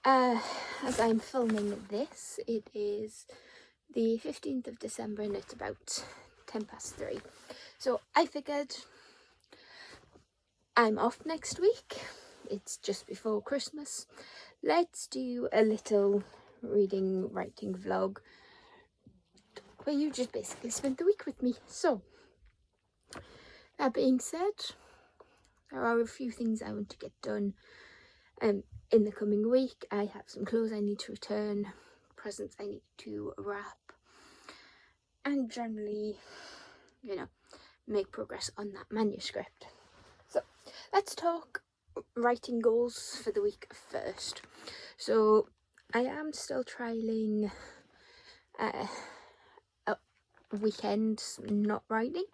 As I'm filming this, it is the 15th of December and it's about 3:10. So I figured I'm off next week. It's just before Christmas. Let's do a little reading, writing vlog where you just basically spend the week with me. So, that being said, there are a few things I want to get done in the coming week. I have some clothes I need to return, presents I need to wrap, and generally, make progress on that manuscript. So let's talk writing goals for the week first. So I am still trialing a weekend not writing.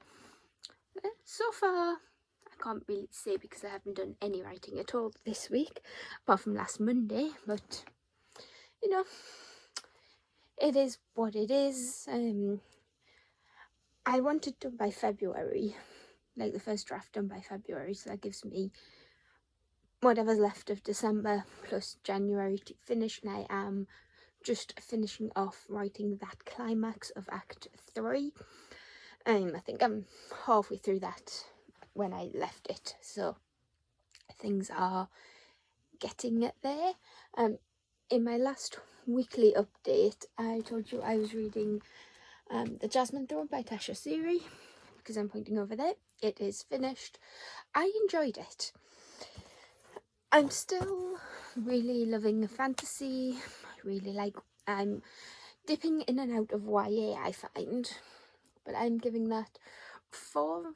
So far I can't really say because I haven't done any writing at all this week apart from last Monday, but it is what it is. I want it done by February, like the first draft done by February, so that gives me whatever's left of December plus January to finish, and I am just finishing off writing that climax of Act 3. I think I'm halfway through that when I left it, so things are getting there. In my last weekly update, I told you I was reading The Jasmine Throne by Tasha Siri, because I'm pointing over there. It is finished. I enjoyed it. I'm still really loving fantasy. I'm dipping in and out of YA, I find, but I'm giving that four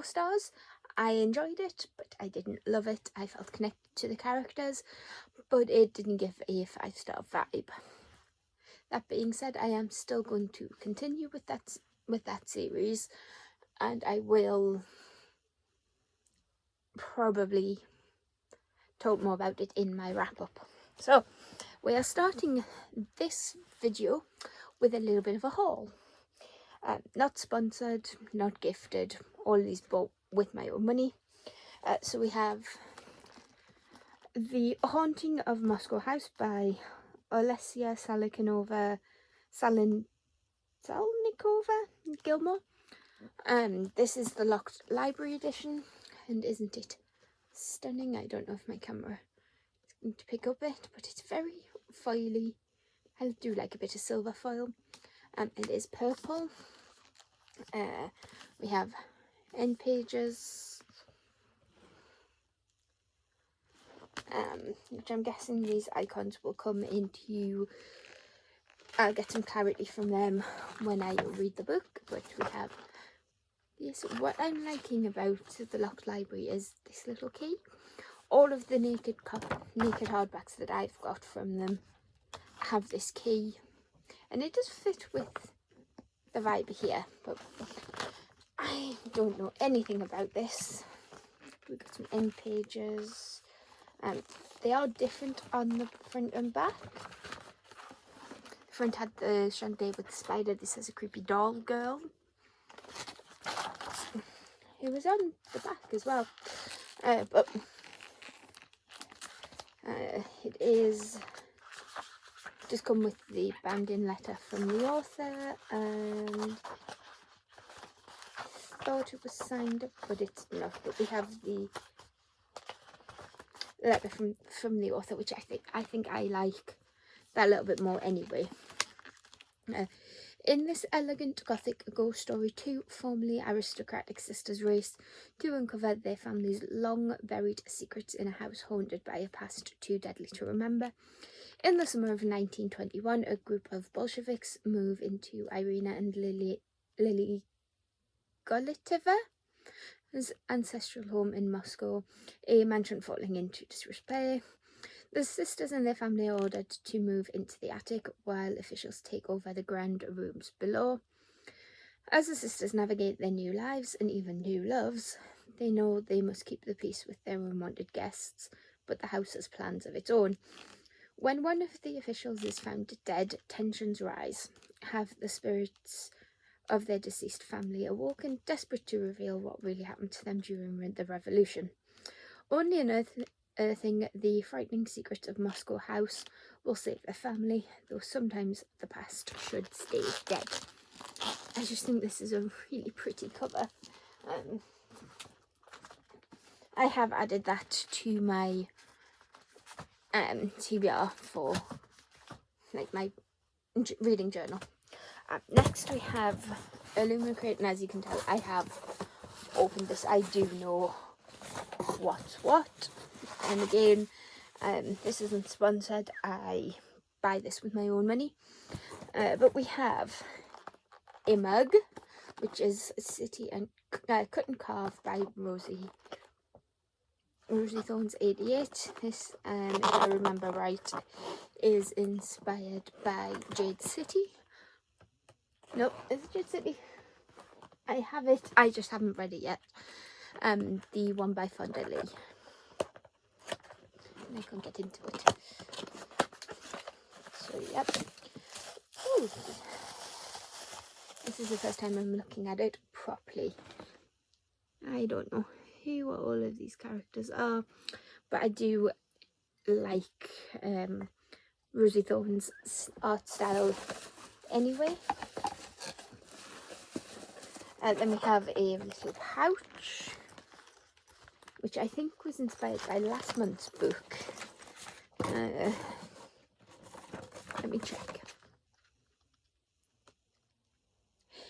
stars. I enjoyed it, but I didn't love it. I felt connected to the characters, but it didn't give a 5-star vibe. That being said, I am still going to continue with that series, and I will probably talk more about it in my wrap-up. So we are starting this video with a little bit of a haul. Not sponsored, not gifted, all these bought with my own money. So we have The Haunting of Moscow House by Olesya Salnikova Gilmore. This is the Locked Library edition, and isn't it stunning? I don't know if my camera is going to pick up it, but it's very foily. I do like a bit of silver foil. It is purple. We have end pages, which I'm guessing these icons will come into. I'll get some clarity from them when I read the book, but we have this. What I'm liking about the Locked Library is this little key. All of the naked hardbacks that I've got from them have this key, and it does fit with the vibe here, but I don't know anything about this. We've got some end pages. They are different on the front and back. The front had the chandelier with the spider. This has a creepy doll girl. It was on the back as well. But it is just come with the bound-in letter from the author, and I thought it was signed up, but it's not. But we have the letter from the author, which I think I like that a little bit more anyway. In this elegant Gothic ghost story, two formerly aristocratic sisters race to uncover their family's long-buried secrets in a house haunted by a past too deadly to remember. In the summer of 1921, a group of Bolsheviks move into Irina and Lily Golityeva's ancestral home in Moscow, a mansion falling into disrepair. The sisters and their family are ordered to move into the attic while officials take over the grand rooms below. As the sisters navigate their new lives and even new loves, they know they must keep the peace with their unwanted guests, but the house has plans of its own. When one of the officials is found dead, tensions rise. Have the spirits of their deceased family awoken, desperate to reveal what really happened to them during the revolution? Only Unearthing the frightening secrets of Moscow House will save the family, though sometimes the past should stay dead. I just think this is a really pretty cover. I have added that to my TBR for like my reading journal. Next we have Aluminum Crate, and as you can tell, I have opened this. I do know what's what, and again, this isn't sponsored. I buy this with my own money. But we have a mug, which is City and Cut and Carve by readathon 88. This, if I remember right, is inspired by Jade City. Nope, is it Jade City? I have it, I just haven't read it yet. The one by Fonda Lee. I can't get into it. So, yep. Ooh. This is the first time I'm looking at it properly. I don't know who all of these characters are, but I do like readathon's art style anyway. Then we have a little pouch, which I think was inspired by last month's book. Let me check.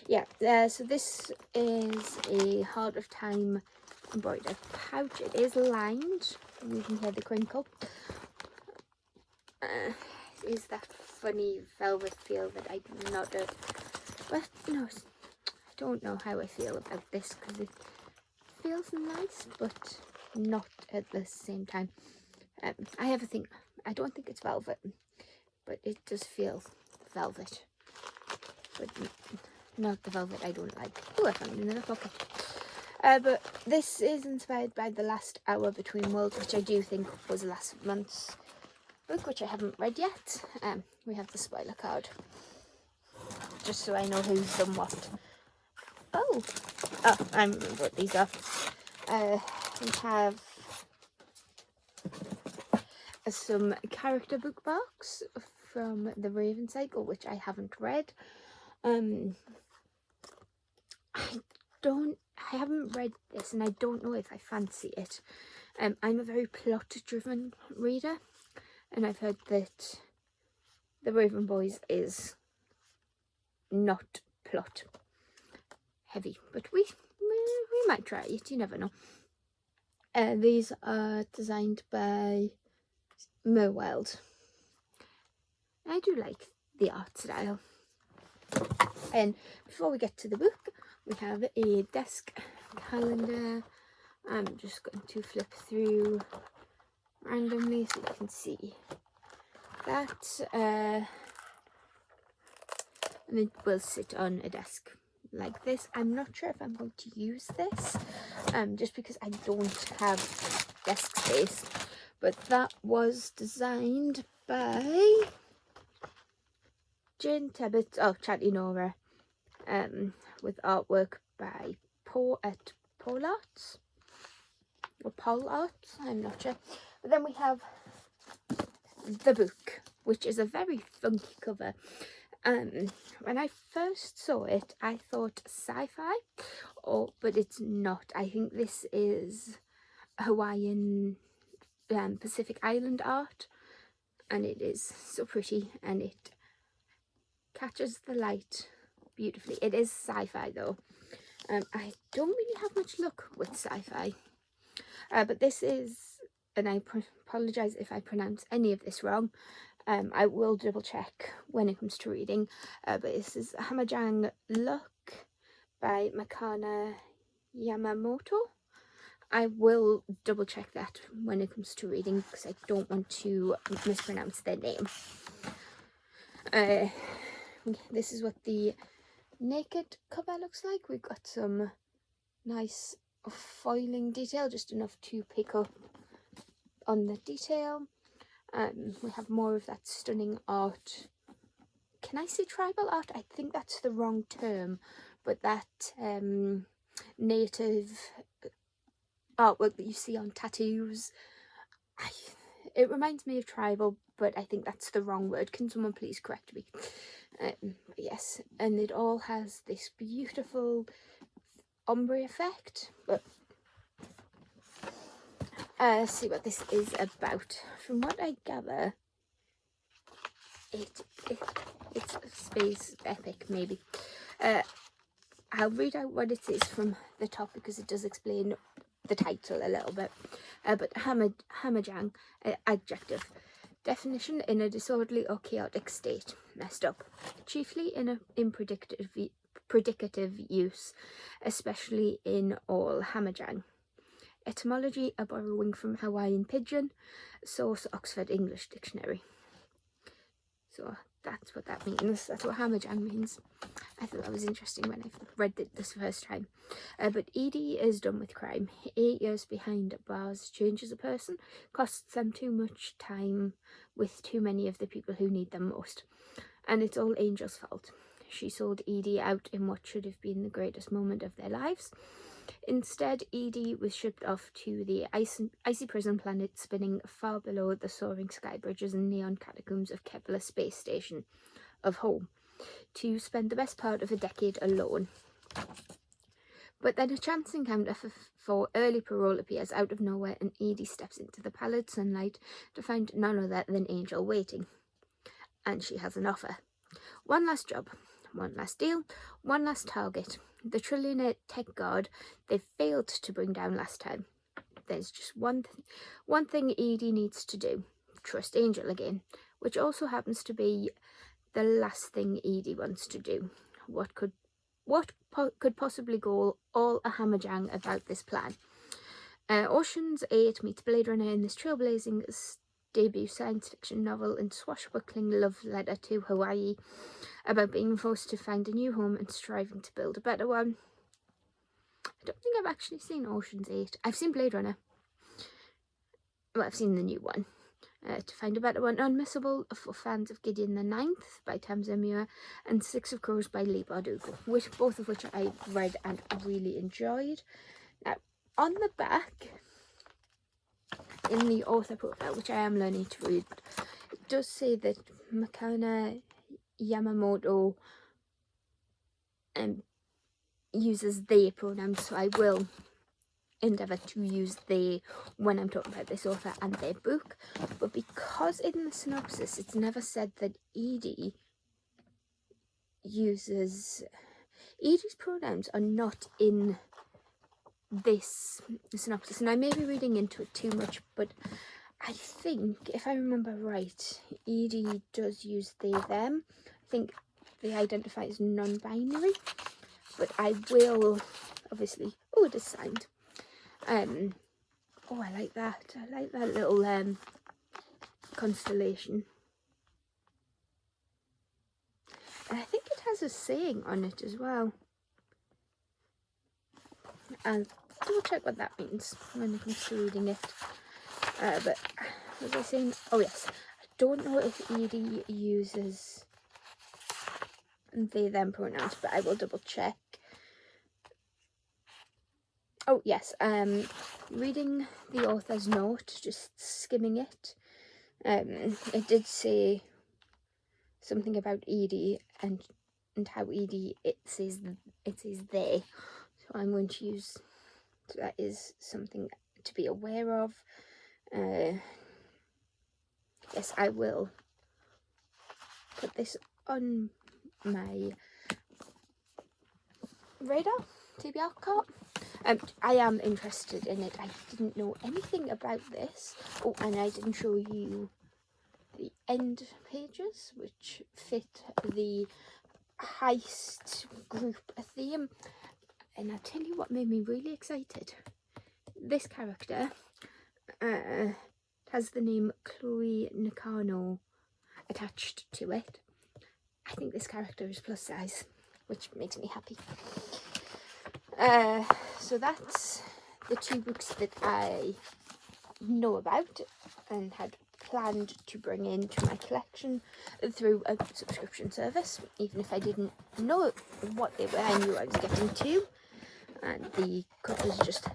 Yeah, so this is a Heart of Time embroidered pouch. It is lined. You can hear the crinkle. It is that funny velvet feel that I'm not a... Well, no, I don't know how I feel about this, because it feels nice, but not at the same time. I have a thing. I don't think it's velvet, but it does feel velvet. But not the velvet I don't like. Oh, I found another pocket. But this is inspired by The Last Hour Between Worlds, which I do think was last month's book, which I haven't read yet. We have the spoiler card, just so I know who's done what. Oh, I remember what these are. We have some character bookmarks from the Raven Cycle, which I haven't read. I haven't read this, and I don't know if I fancy it. I'm a very plot-driven reader, and I've heard that the Raven Boys is not plot heavy, but we might try it. You never know. These are designed by Merwild. I do like the art style. And before we get to the book, we have a desk calendar. I'm just going to flip through randomly so you can see that. And it will sit on a desk like this. I'm not sure if I'm going to use this, just because I don't have desk space. But that was designed by Jane Tebbit, Chatty Nora, with artwork by Paul Arts, or Paul Arts, I'm not sure. But then we have the book, which is a very funky cover. When I first saw it, I thought sci-fi, but it's not. I think this is Hawaiian Pacific Island art, and it is so pretty, and it catches the light beautifully. It is sci-fi though. I don't really have much luck with sci-fi, but this is, and I apologise if I pronounce any of this wrong. I will double check when it comes to reading, but this is Hamajang Luck by Makana Yamamoto. I will double check that when it comes to reading, because I don't want to mispronounce their name. This is what the naked cover looks like. We've got some nice foiling detail, just enough to pick up on the detail. We have more of that stunning art. Can I say tribal art? I think that's the wrong term, but that native artwork that you see on tattoos. it reminds me of tribal, but I think that's the wrong word. Can someone please correct me? Yes, and it all has this beautiful ombre effect. But see what this is about. From what I gather, it's space epic, maybe. I'll read out what it is from the top because it does explain the title a little bit. But Hamajang, adjective. Definition: in a disorderly or chaotic state, messed up, chiefly in predicative use, especially in all Hamajang. Etymology: a borrowing from Hawaiian pidgin. Source: Oxford English Dictionary. So that's what that means. That's what Hamajang means. I thought that was interesting when I read it this first time. But ED is done with crime. 8 years behind bars changes a person, costs them too much time with too many of the people who need them most. And it's all Angel's fault. She sold Edie out in what should have been the greatest moment of their lives. Instead, Edie was shipped off to the icy prison planet spinning far below the soaring sky bridges and neon catacombs of Kepler Space Station of home, to spend the best part of a decade alone. But then a chance encounter for early parole appears out of nowhere, and Edie steps into the pallid sunlight to find none other than Angel waiting. And she has an offer. One last job, one last deal, one last target. The trillionaire tech god they failed to bring down last time. There's just one thing Edie needs to do. Trust Angel again, which also happens to be the last thing Edie wants to do. What could possibly go all a hammerjang about this plan? Ocean's 8 meets Blade Runner in this trailblazing debut science fiction novel and swashbuckling love letter to Hawaii about being forced to find a new home and striving to build a better one. I don't think I've actually seen Ocean's 8. I've seen Blade Runner. Well, I've seen the new one. To find a better one, unmissable for fans of Gideon the Ninth by Tamsin Muir and Six of Crows by Leigh Bardugo, both of which I read and really enjoyed. Now, on the back, in the author profile, which I am learning to read, it does say that Makana Yamamoto uses they pronouns, so I will endeavour to use they when I'm talking about this author and their book. But because in the synopsis it's never said that Edie's pronouns are not in this synopsis, and I may be reading into it too much, but I think, if I remember right, Edie does use they, them. I think they identify as non-binary, but I will obviously... Oh, it is signed. Oh, I like that. I like that little constellation. And I think it has a saying on it as well. I'll double check what that means when it comes to reading it. But was I saying? Oh yes, I don't know if Edie uses they them pronouns, but I will double check. Oh yes, reading the author's note, just skimming it, it did say something about Edie and how Edie it says they, so I'm going to use, so that is something to be aware of. Yes, I will put this on my radar, TBR cart. I am interested in it. I didn't know anything about this. Oh, and I didn't show you the end pages, which fit the heist group theme. And I'll tell you what made me really excited. This character has the name Chloe Nakano attached to it. I think this character is plus size, which makes me happy. So that's the two books that I know about and had planned to bring into my collection through a subscription service. Even if I didn't know what they were, I knew I was getting two, and the covers just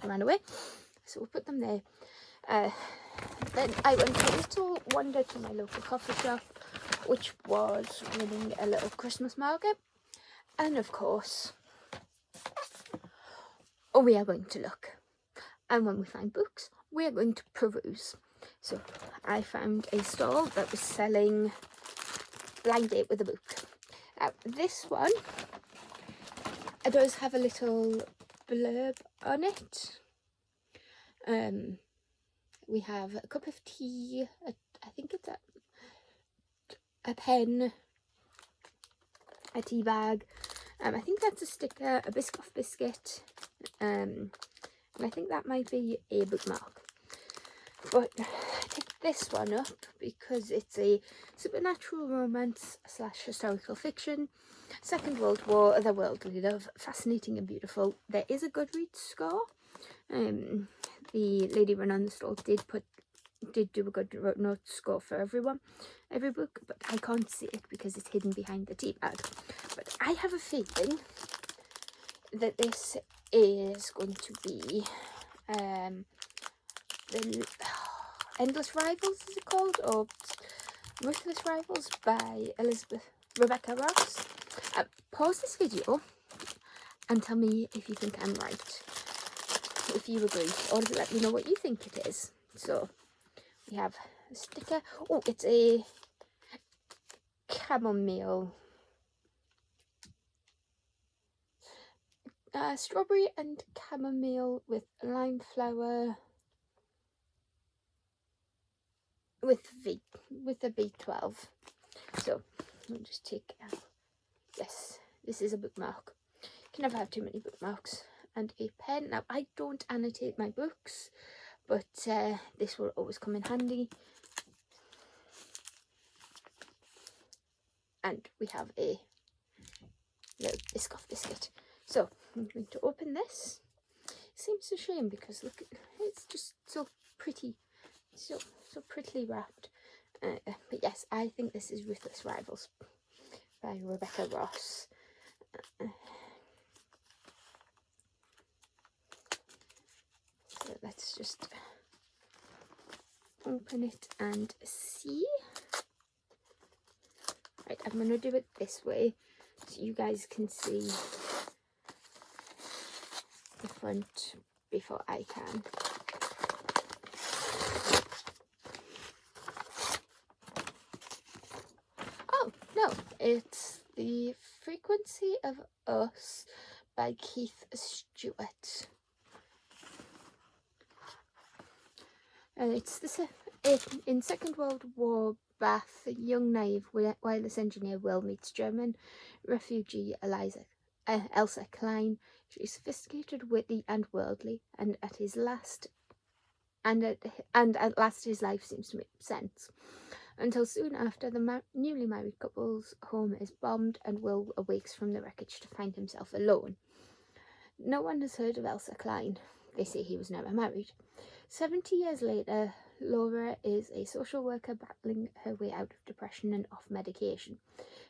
ran away. So we'll put them there. Then I went a little wander to my local coffee shop, which was running a little Christmas market. And of course, we are going to look. And when we find books, we are going to peruse. So I found a stall that was selling Blind Date with a Book. Now this one, it does have a little blurb on it. We have a cup of tea, I think it's a pen, a tea bag, I think that's a sticker, a Biscoff biscuit, and I think that might be a bookmark. But I picked this one up because it's a supernatural romance / historical fiction, Second World War, otherworldly love, fascinating and beautiful. There is a Goodreads score. The lady running the stall did do a Goodreads score for every book, but I can't see it because it's hidden behind the tea bag. But I have a feeling that this is going to be the Endless Rivals, is it called, or Ruthless Rivals by Rebecca Ross. Pause this video and tell me if you think I'm right, if you agree, or let me know what you think it is. So we have a sticker. Oh, it's a chamomile, strawberry and chamomile with lime flower with a B12. So I'll just take yes, this is a bookmark. You can never have too many bookmarks. And a pen. Now I don't annotate my books, but this will always come in handy. And we have a little Biscoff biscuit. So I'm going to open this. It seems a shame because look, it's just so pretty, so prettily wrapped. But yes, I think this is Ruthless Rivals by Rebecca Ross. So let's just open it and see. Right, I'm going to do it this way so you guys can see the front before I can. Oh, no, it's The Frequency of Us by Keith Stewart. It's in Second World War Bath, a young naive wireless engineer Will meets German refugee Elsa Klein. She's sophisticated, witty, and worldly, and at last his life seems to make sense. Until soon after, the newly married couple's home is bombed, and Will awakes from the wreckage to find himself alone. No one has heard of Elsa Klein. They say he was never married. 70 years later, Laura is a social worker battling her way out of depression and off medication.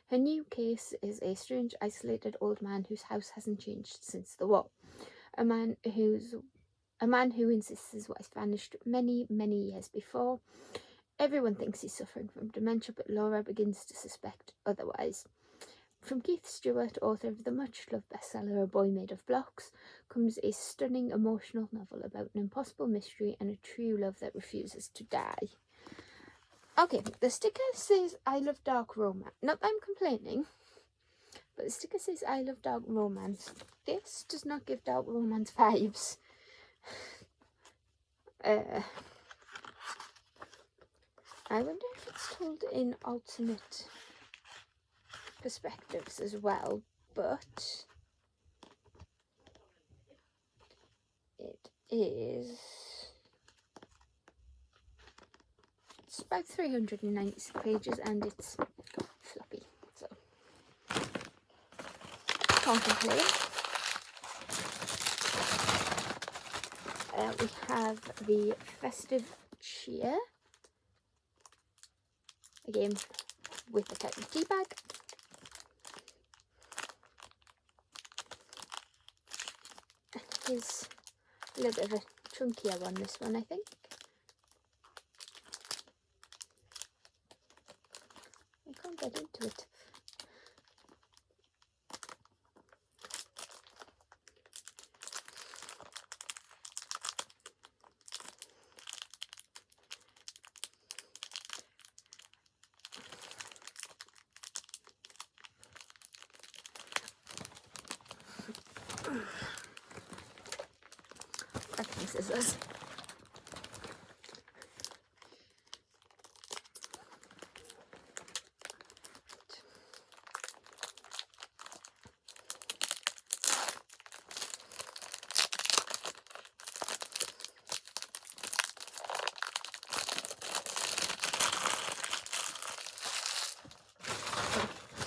Her new case is a strange, isolated old man whose house hasn't changed since the war. A man who insists his wife vanished many, many years before. Everyone thinks he's suffering from dementia, but Laura begins to suspect otherwise. From Keith Stewart, author of the much-loved bestseller A Boy Made of Blocks, comes a stunning emotional novel about an impossible mystery and a true love that refuses to die. Okay, the sticker says I love dark romance. Not that I'm complaining, but the sticker says I love dark romance. This does not give dark romance vibes. I wonder if it's told in alternate perspectives as well, but it is. It's about 396 pages and it's floppy, so can't complain. We have the Festive Cheer, again with a kettle tea bag. Here's a little bit of a chunkier one, this one I think. Cracking scissors.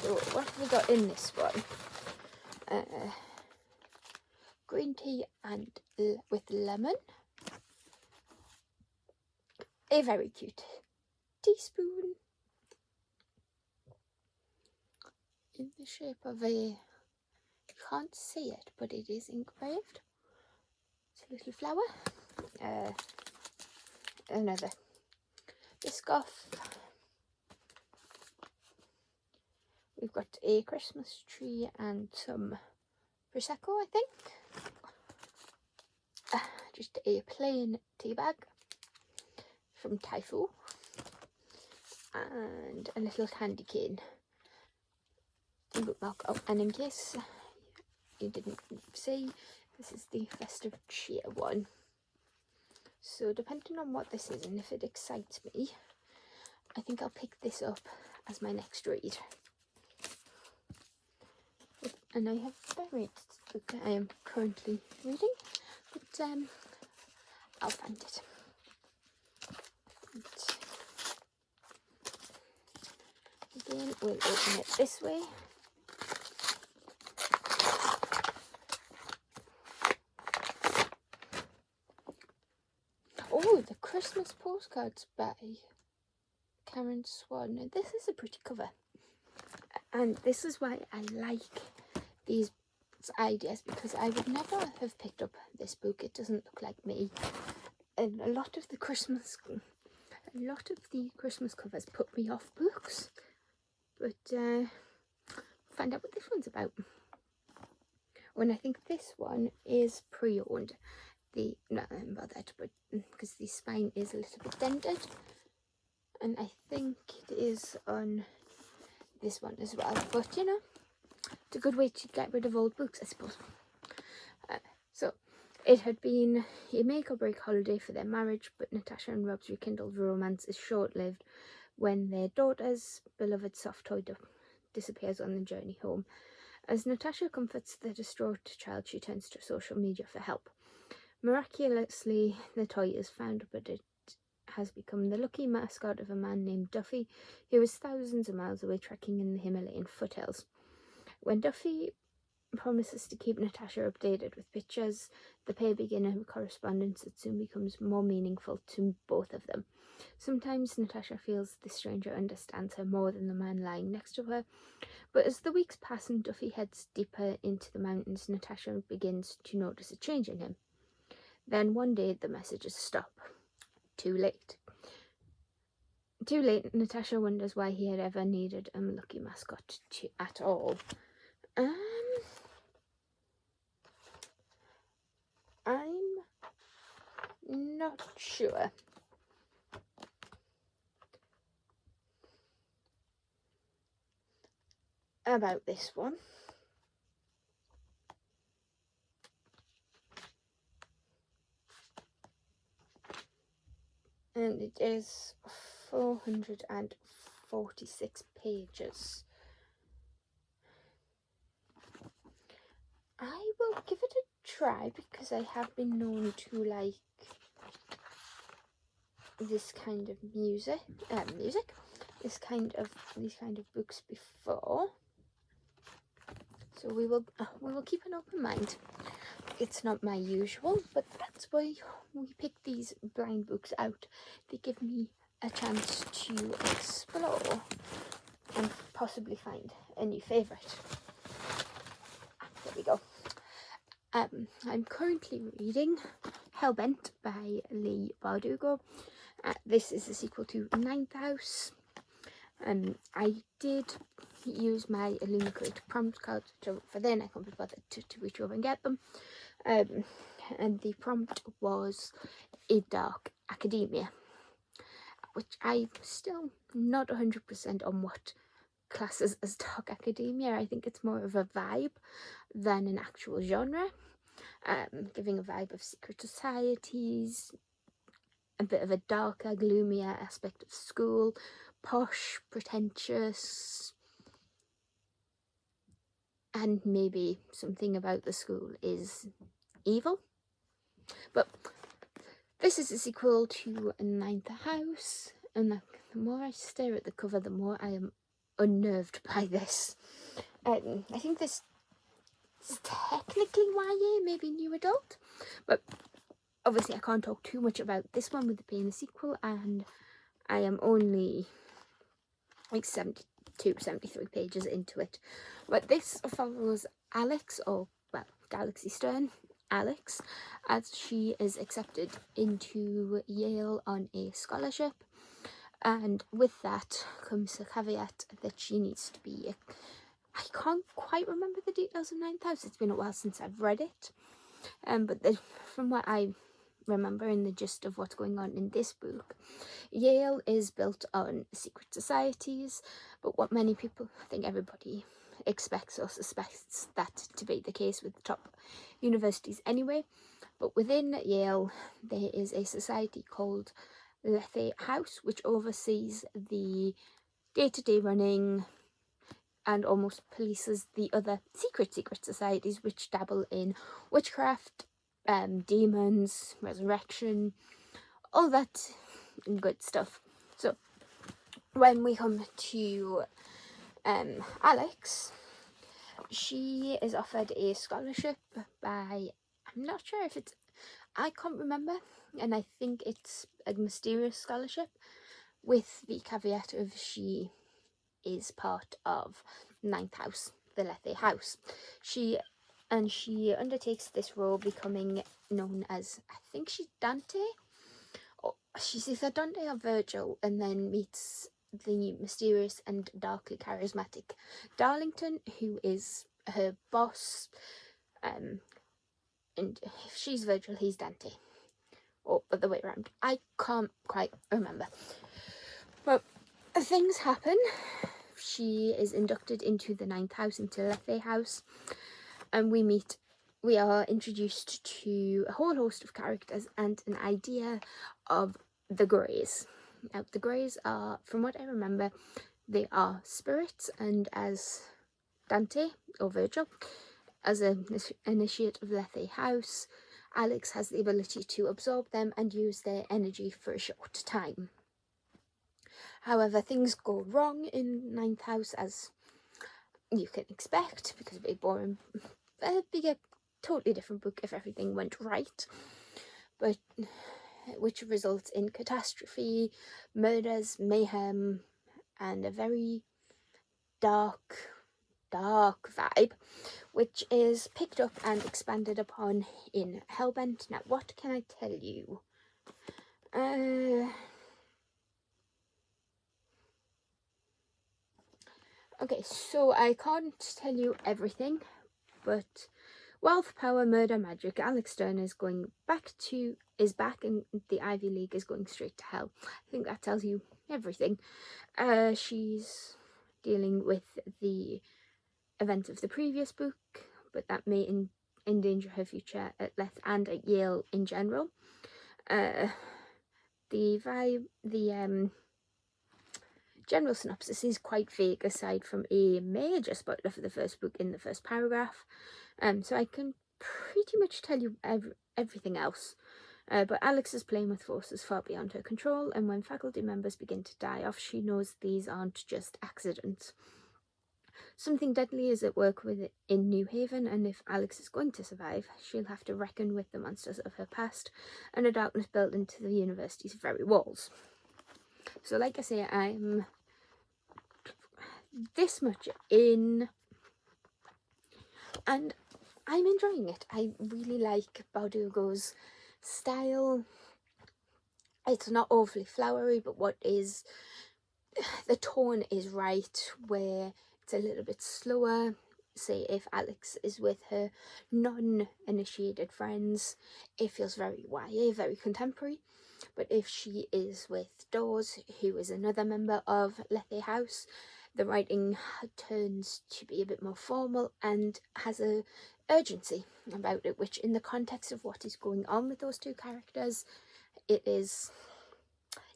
So what have we got in this one? Green tea and with lemon. A very cute teaspoon in the shape of a, you can't see it, but it is engraved. It's a little flower. Another biscoff. We've got a Christmas tree and some Prosecco, I think. Just a plain tea bag from Typho. And a little candy cane. Bookmark. Oh, and in case you didn't see, this is the festive cheer one. So depending on what this is and if it excites me, I think I'll pick this up as my next read. And I have buried the book I am currently reading, but I'll find it. And again, we'll open it this way. Oh, the Christmas postcards by Karen Swan. Now, this is a pretty cover. And this is why I like these ideas, because I would never have picked up this book. It doesn't look like me. And a lot of the Christmas covers put me off books. But find out what this one's about. When I think this one is pre-owned. No, I'm bothered, but because the spine is a little bit dented, and I think it is on this one as well. But you know, it's a good way to get rid of old books, I suppose. So it had been a make or break holiday for their marriage, but Natasha and Rob's rekindled romance is short-lived when their daughter's beloved soft toy disappears on the journey home. As Natasha comforts the distraught child, she turns to social media for help. Miraculously, the toy is found, but it has become the lucky mascot of a man named Duffy, who is thousands of miles away trekking in the Himalayan foothills. When Duffy promises to keep Natasha updated with pictures, the pair begin a correspondence that soon becomes more meaningful to both of them. Sometimes Natasha feels the stranger understands her more than the man lying next to her, but as the weeks pass and Duffy heads deeper into the mountains, Natasha begins to notice a change in him. Then one day the messages stop. Too late. Too late, Natasha wonders why he had ever needed a lucky mascot at all. I'm not sure. About this one. And it is 446 pages. I will give it a try because I have been known to like this kind of these kind of books before. So we will keep an open mind. It's not my usual, but that's why we pick these blind books out. They give me a chance to explore and possibly find a new favourite. There we go. I'm currently reading Hellbent by Leigh Bardugo. This is a sequel to Ninth House. I did use my Illumicrate prompt cards, for then I can't be bothered to reach over and get them. And the prompt was A Dark Academia, which I'm still not 100% on what classes as dark academia. I think it's more of a vibe than an actual genre, giving a vibe of secret societies, a bit of a darker, gloomier aspect of school, posh, pretentious, and maybe something about the school is evil. But this is a sequel to Ninth House, and the more I stare at the cover, the more I am unnerved by this. I think this is technically YA, maybe new adult, but obviously I can't talk too much about this one with it being a sequel, and I am only like 72, 73 pages into it. But this follows Alex, or well, Galaxy Stern Alex, as she is accepted into Yale on a scholarship, and with that comes the caveat that she needs to be I can't quite remember the details of Ninth House, it's been a while since I've read it, but from what I remember in the gist of what's going on in this book, Yale is built on secret societies, but what many people, I think everybody expects or suspects that to be the case with the top universities anyway, but within Yale there is a society called Lethe House, which oversees the day-to-day running and almost polices the other secret societies which dabble in witchcraft, demons, resurrection, all that good stuff. So when we come to Alex, she is offered a scholarship by, I'm not sure if it's, I can't remember, and I think it's a mysterious scholarship, with the caveat of she is part of Ninth House, the Lethe House. She undertakes this role, becoming known as, I think she's Dante, or she's either Dante or Virgil, and then meets the mysterious and darkly charismatic Darlington, who is her boss, and if she's Virgil, he's Dante, or the way around. I can't quite remember. But things happen. She is inducted into the Ninth House, into Lethe House, and we are introduced to a whole host of characters and an idea of the Greys. Now, the Greys are, from what I remember, they are spirits, and as Dante, or Virgil, as an initiate of Lethe House, Alex has the ability to absorb them and use their energy for a short time. However, things go wrong in Ninth House, as you can expect, because it'd be boring. It'd be a totally different book if everything went right, but which results in catastrophe, murders, mayhem, and a very dark vibe, which is picked up and expanded upon in Hellbent. Now, what can I tell you? Okay, so I can't tell you everything, but wealth, power, murder, magic. Alex Stern is back, and the Ivy League is going straight to hell. I think that tells you everything. She's dealing with the events of the previous book, but that may endanger her future at Lethe and at Yale in general. The general synopsis is quite vague, aside from a major spoiler for the first book in the first paragraph, so I can pretty much tell you everything else. But Alex is playing with forces far beyond her control, and when faculty members begin to die off, she knows these aren't just accidents. Something deadly is at work in New Haven, and if Alex is going to survive, she'll have to reckon with the monsters of her past and the darkness built into the university's very walls. So like I say, I'm this much in, and I'm enjoying it. I really like Bardugo's style. It's not awfully flowery, but the tone is right, where it's a little bit slower. Say if Alex is with her non-initiated friends, it feels very YA, very contemporary. But if she is with Dawes, who is another member of Lethe House, the writing turns to be a bit more formal and has a urgency about it, which in the context of what is going on with those two characters, it is,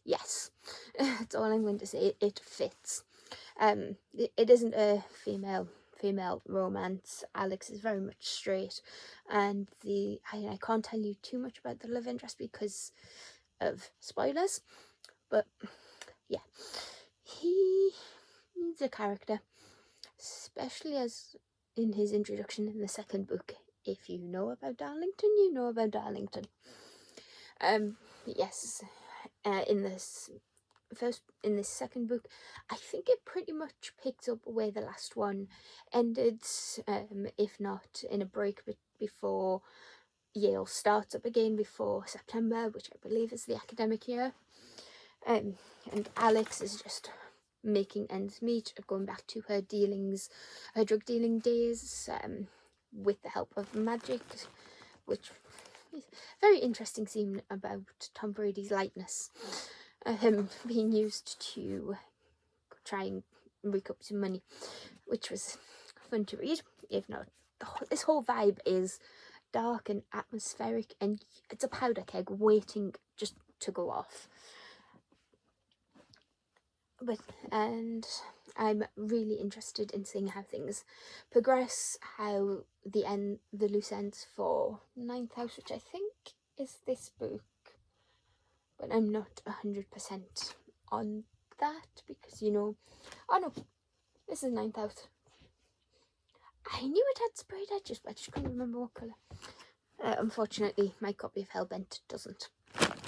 yes, that's all I'm going to say, it fits. It isn't a female romance. Alex is very much straight, and I can't tell you too much about the love interest because of spoilers, but yeah, he's a character, especially as in his introduction in the second book. If you know about Darlington, you know about Darlington. Yes, in this second book, I think it pretty much picks up where the last one ended, if not in a break before Yale starts up again before September, which I believe is the academic year. And Alex is just making ends meet, going back to her drug dealing days, with the help of magic, which is a very interesting scene about Tom Brady's lightness, being used to try and recoup some money, which was fun to read. If not, this whole vibe is dark and atmospheric, and it's a powder keg waiting just to go off. And I'm really interested in seeing how things progress, how the loose ends for Ninth House, which I think is this book, but I'm not 100% on that because, oh no, this is Ninth House. I knew it had sprayed edges, but I just couldn't remember what colour. Unfortunately, my copy of Hellbent doesn't,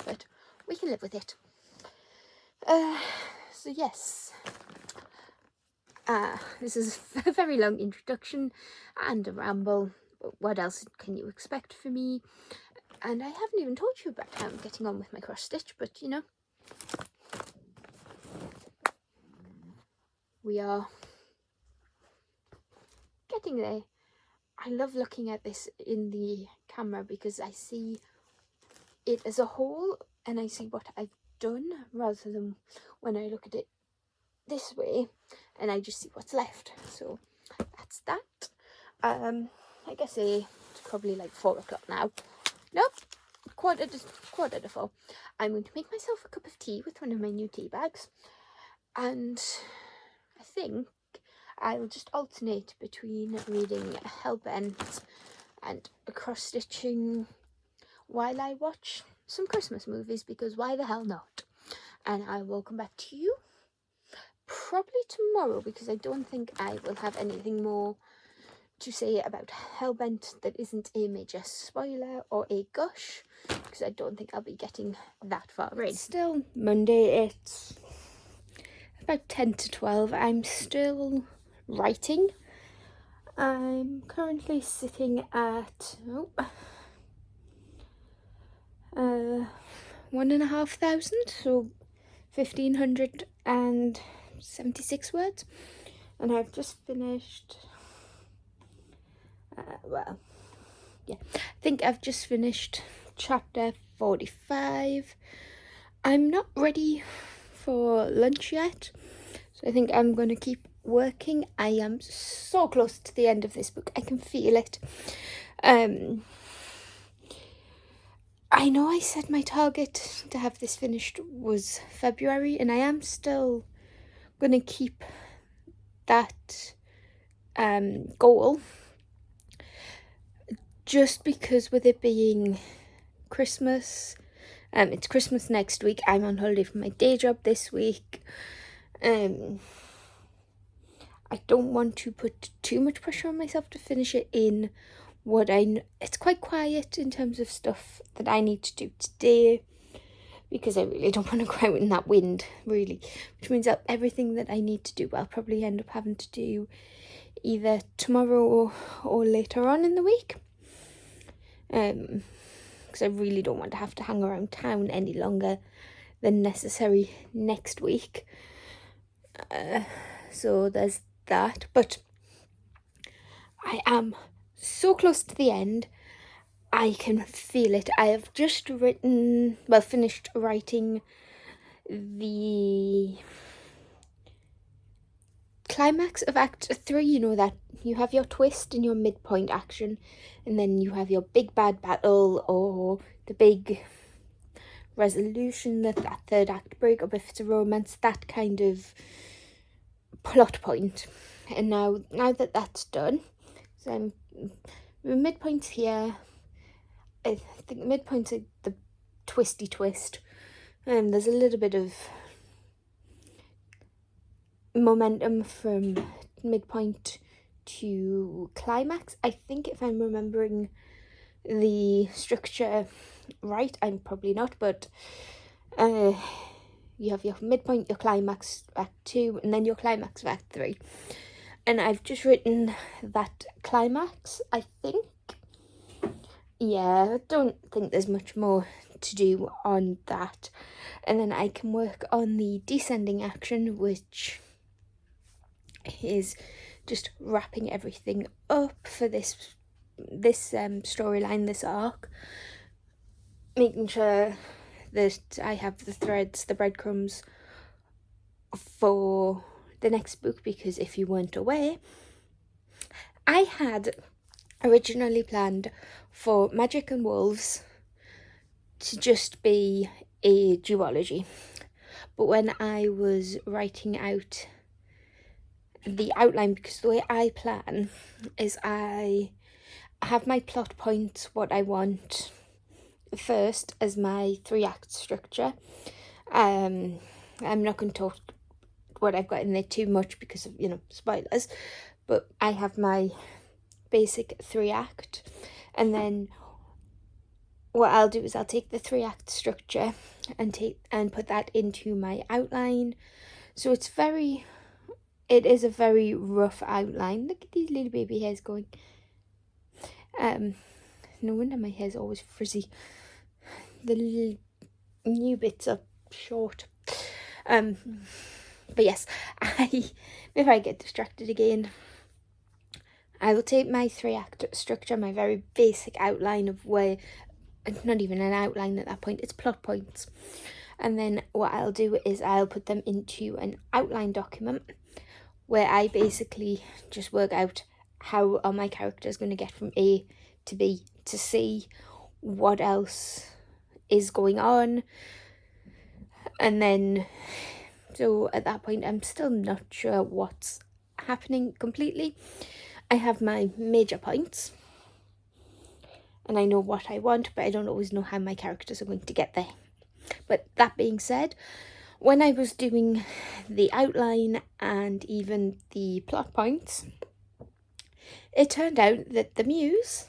but we can live with it. So yes, this is a very long introduction and a ramble, but what else can you expect from me? And I haven't even told you about how I'm getting on with my cross stitch, but we are getting there. I love looking at this in the camera because I see it as a whole and I see what I've done rather than when I look at it this way and I just see what's left. So that's that. I guess it's probably like 4 o'clock now. Nope, quarter to 4. I'm going to make myself a cup of tea with one of my new tea bags, and I think I'll just alternate between reading Hellbent and cross stitching while I watch some Christmas movies, because why the hell not? And I will come back to you probably tomorrow, because I don't think I will have anything more to say about Hellbent that isn't a major spoiler or a gush, because I don't think I'll be getting that far in. It's still Monday, it's about 10 to 12. I'm still writing. I'm currently sitting at 1,500, so 1,576 words, and I've just finished. I think I've just finished chapter 45. I'm not ready for lunch yet, so I think I'm going to keep working. I am so close to the end of this book. I can feel it. I know I said my target to have this finished was February, and I am still going to keep that goal, just because with it being Christmas, it's Christmas next week. I'm on holiday from my day job this week. I don't want to put too much pressure on myself to finish it in what it's quite quiet in terms of stuff that I need to do today, because I really don't want to go out in that wind, really, which means that everything that I need to do I'll probably end up having to do either tomorrow or later on in the week, because I really don't want to have to hang around town any longer than necessary next week. So there's that, but I am so close to the end. I can feel it. I have just finished writing the climax of Act 3, you know, that you have your twist and your midpoint action, and then you have your big bad battle or the big resolution, that third act breakup if it's a romance, that kind of plot point. And now that that's done, so the midpoint's here. I think the midpoint's like the twisty twist. There's a little bit of momentum from midpoint to climax. I think if I'm remembering the structure right, I'm probably not, but you have your midpoint, your climax of Act 2, and then your climax of Act 3. And I've just written that climax, I think. Yeah, I don't think there's much more to do on that. And then I can work on the descending action, which is just wrapping everything up for this storyline, this arc. Making sure that I have the threads, the breadcrumbs for the next book, because if you weren't aware, I had originally planned for Magic and Wolves to just be a duology, but when I was writing out the outline, because the way I plan is I have my plot points, what I want first as my 3-act structure. I'm not going to talk what I've got in there too much because of, you know, spoilers, but I have my basic 3-act, and then what I'll do is I'll take the 3-act structure and put that into my outline. So it is a very rough outline. Look at these little baby hairs going. No wonder my hair's always frizzy. The little new bits are short. But yes, if I get distracted again, I will take my 3-act structure, my very basic outline of where, it's not even an outline at that point, it's plot points. And then what I'll do is I'll put them into an outline document where I basically just work out how are my characters going to get from A to B to C, what else is going on. And then, so at that point, I'm still not sure what's happening completely. I have my major points, and I know what I want, but I don't always know how my characters are going to get there. But that being said, when I was doing the outline and even the plot points, it turned out that the muse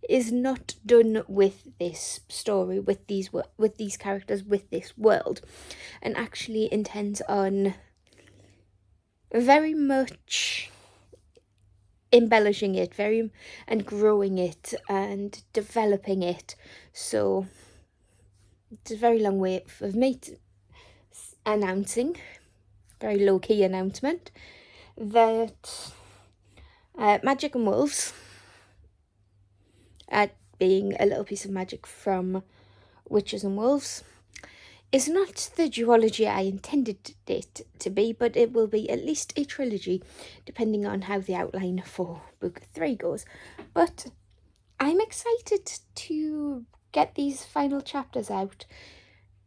is not done with this story, with these characters, with this world, and actually intends on very much embellishing it and growing it and developing it. So it's a very long way of me announcing, very low-key announcement, that Magic and Wolves, being a little piece of magic from Witches and Wolves, is not the duology I intended it to be, but it will be at least a trilogy, depending on how the outline for book 3 goes. But I'm excited to get these final chapters out.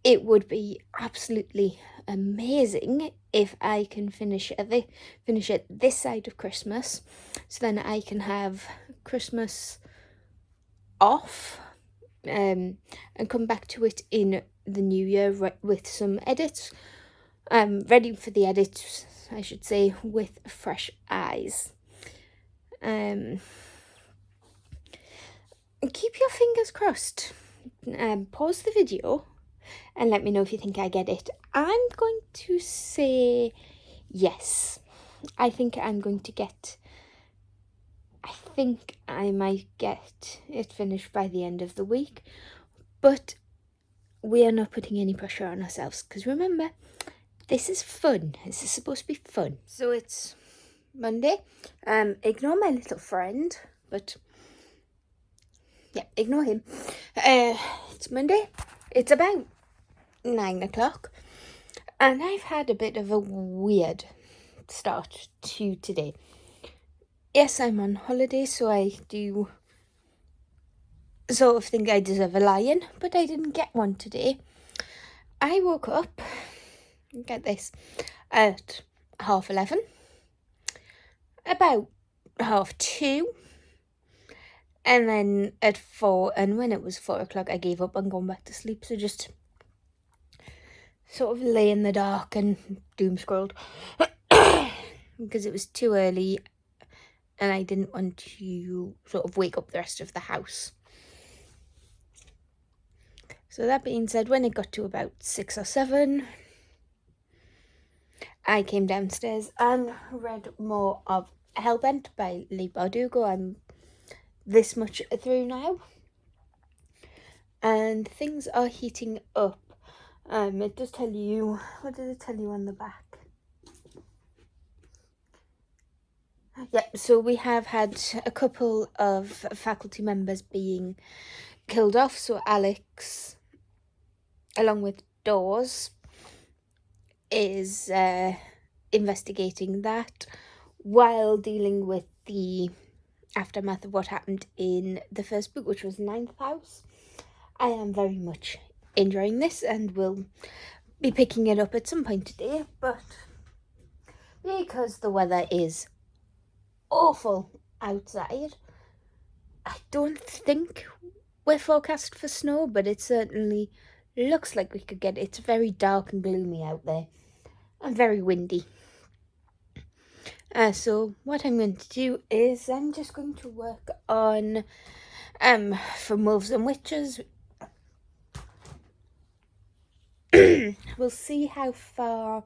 It would be absolutely amazing if I can finish it this side of Christmas, so then I can have Christmas off and come back to it in the new year with some edits, ready for the edits, I should say, with fresh eyes. Keep your fingers crossed. Pause the video and let me know if you think I get it. I'm going to say yes. I think I might get it finished by the end of the week, but we are not putting any pressure on ourselves, because remember, this is fun. This is supposed to be fun. So it's Monday. Ignore my little friend, but yeah, ignore him. It's Monday. It's about 9 o'clock, and I've had a bit of a weird start to today. Yes, I'm on holiday, so I do sort of think I deserve a lion, but I didn't get one today. I woke up, get this, at 11:30, about 2:30, and then at 4, and when it was 4 o'clock, I gave up and gone back to sleep, so just sort of lay in the dark and doom scrolled because it was too early and I didn't want to sort of wake up the rest of the house. So that being said, when it got to about 6 or 7, I came downstairs and read more of Hellbent by Lee Bardugo. I'm this much through now, and things are heating up. It does tell you, what did it tell you on the back? Yeah, so we have had a couple of faculty members being killed off. So Alex, along with Dawes, is investigating that while dealing with the aftermath of what happened in the first book, which was Ninth House. I am very much enjoying this and will be picking it up at some point today, but because the weather is awful outside, I don't think we're forecast for snow, but it certainly looks like we could get it. It's very dark and gloomy out there and very windy. So what I'm going to do is I'm just going to work on From Wolves and Witches. We'll see how far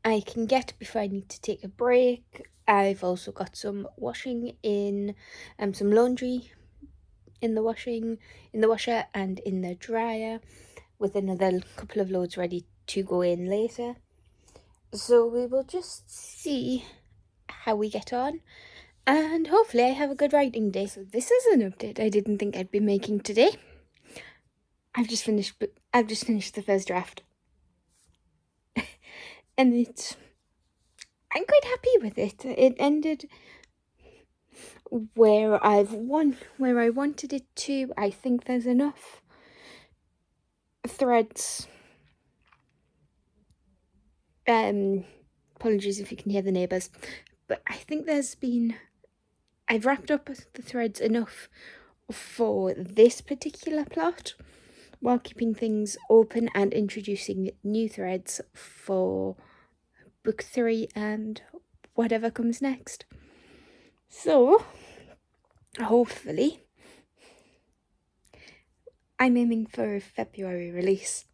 I can get before I need to take a break. I've also got some washing in, some laundry in the washer and in the dryer, with another couple of loads ready to go in later. So we will just see how we get on, and hopefully I have a good writing day. So this is an update I didn't think I'd be making today. I've just finished the first draft. And I'm quite happy with it. It ended where I wanted it to. I think there's enough threads. Apologies if you can hear the neighbours, but I think I've wrapped up the threads enough for this particular plot, while keeping things open and introducing new threads for book 3 and whatever comes next. So, hopefully, I'm aiming for a February release.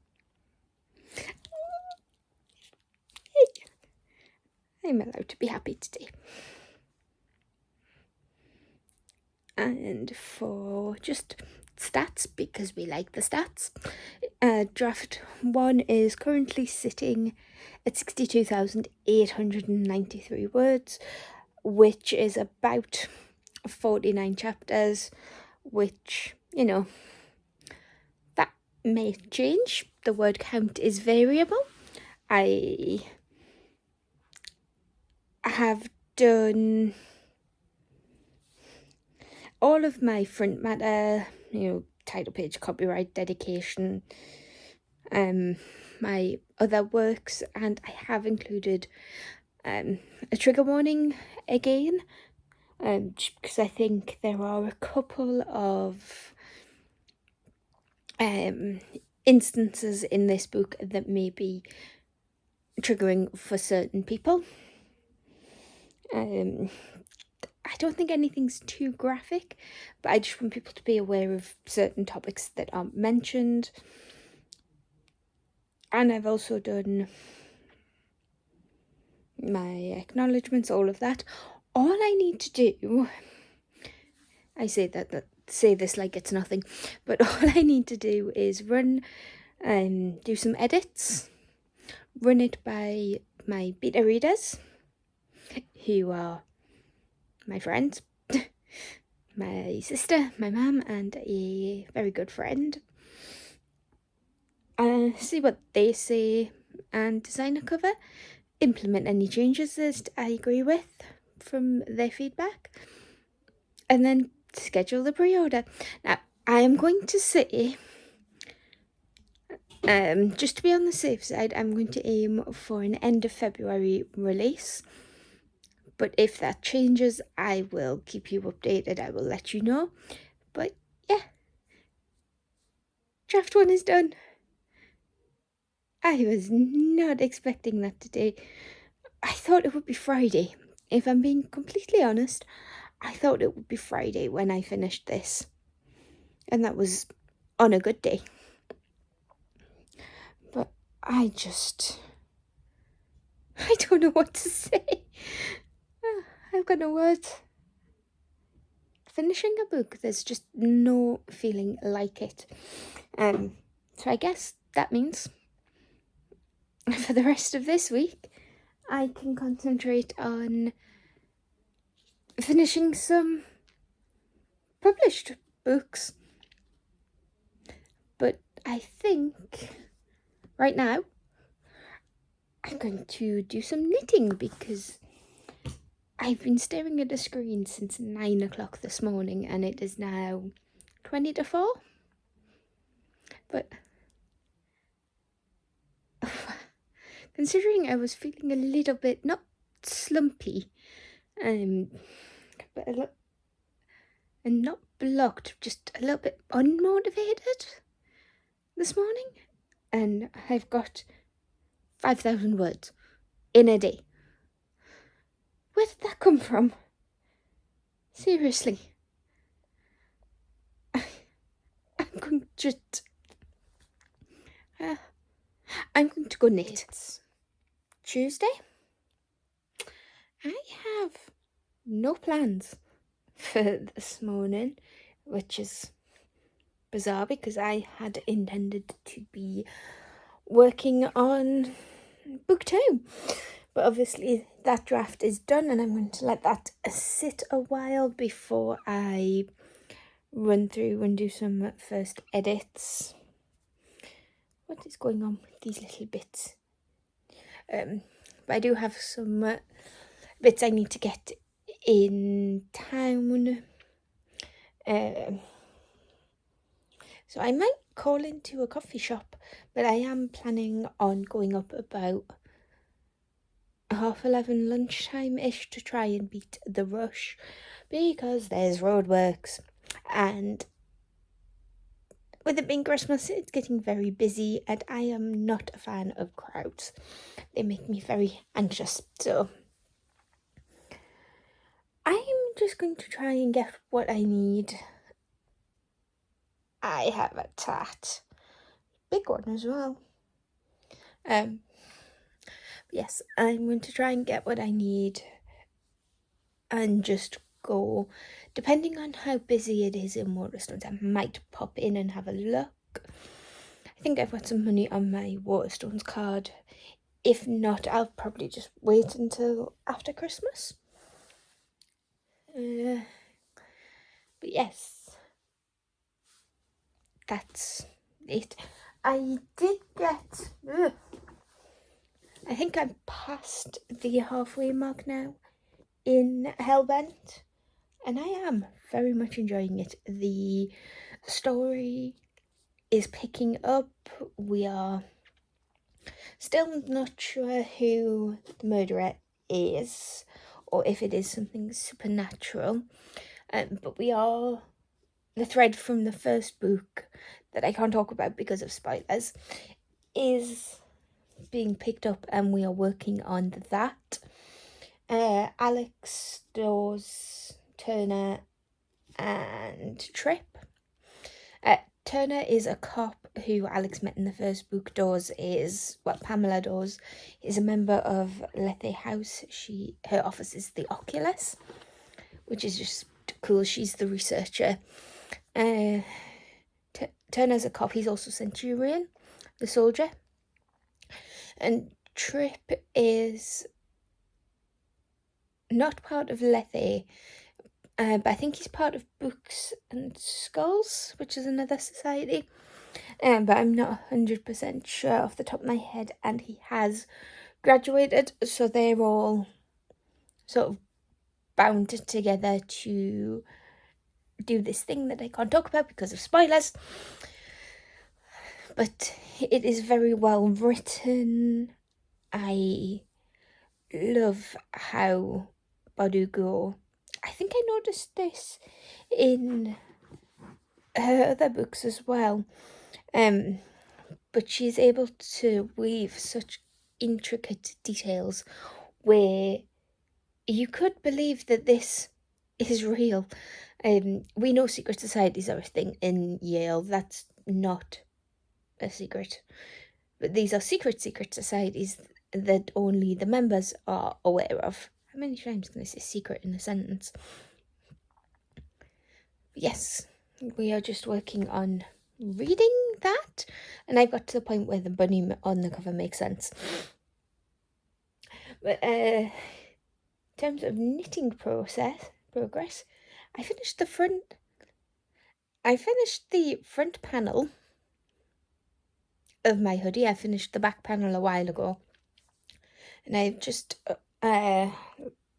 I'm allowed to be happy today. And for just stats, because we like the stats, draft 1 is currently sitting at 62,893 words, which is about 49 chapters, which, that may change. The word count is variable. I have done all of my front matter, title page, copyright, dedication, my other works, and I have included a trigger warning again, because I think there are a couple of instances in this book that may be triggering for certain people. I don't think anything's too graphic, but I just want people to be aware of certain topics that aren't mentioned. And I've also done my acknowledgements, all of that. All I need to do, I say this like it's nothing, but all I need to do is do some edits, run it by my beta readers, who are my friends, my sister, my mum, and a very good friend. See what they say and design a cover. implement any changes that I agree with from their feedback, and then schedule the pre-order. Now, I am going to say, just to be on the safe side, I'm going to aim for an end of February release. But if that changes, I will keep you updated. I will let you know. But yeah, draft 1 is done. I was not expecting that today. I thought it would be Friday. If I'm being completely honest, I thought it would be Friday when I finished this. And that was on a good day. But I don't know what to say. I've got no words. Finishing a book, there's just no feeling like it. So I guess that means for the rest of this week, I can concentrate on finishing some published books. But I think right now I'm going to do some knitting because I've been staring at a screen since 9 o'clock this morning and it is now 20 to 4. But considering I was feeling a little bit, not slumpy, but and not blocked, just a little bit unmotivated this morning, and I've got 5,000 words in a day. Where did that come from? Seriously. I'm going to go knit. It's Tuesday. I have no plans for this morning, which is bizarre because I had intended to be working on book 2. But obviously that draft is done and I'm going to let that sit a while before I run through and do some first edits. What is going on with these little bits? But I do have some bits I need to get in town. So I might call into a coffee shop, but I am planning on going up about 11:30 lunchtime-ish to try and beat the rush because there's roadworks, and with it being Christmas, it's getting very busy and I am not a fan of crowds. They make me very anxious, so I'm just going to try and get what I need. I have a tat. Big one as well. Yes, I'm going to try and get what I need and just go. Depending on how busy it is in Waterstones, I might pop in and have a look. I think I've got some money on my Waterstones card. If not, I'll probably just wait until after Christmas. But yes, that's it. I did get... I think I'm past the halfway mark now in Hellbent, and I am very much enjoying it. The story is picking up. We are still not sure who the murderer is or if it is something supernatural, but we are... The thread from the first book that I can't talk about because of spoilers is being picked up and we are working on that. Alex, Dawes, Turner and Tripp. Turner is a cop who Alex met in the first book. Dawes is, Pamela Dawes is a member of Lethe House. Her office is the Oculus, which is just cool. She's the researcher. Turner's a cop. He's also Centurion, the soldier. And Tripp is not part of Lethe, but I think he's part of Books and Skulls, which is another society. But I'm not 100% sure off the top of my head, and he has graduated, so they're all sort of bound together to do this thing that I can't talk about because of spoilers. But it is very well written. I love how Badugo, I think I noticed this in her other books as well, but she's able to weave such intricate details where you could believe that this is real. We know secret societies are a thing in Yale. That's not a secret. But these are secret societies that only the members are aware of. How many times can I say secret in a sentence? Yes, we are just working on reading that, and I've got to the point where the bunny on the cover makes sense. But in terms of knitting progress, I finished the front panel of my hoodie. I finished the back panel a while ago, and I've just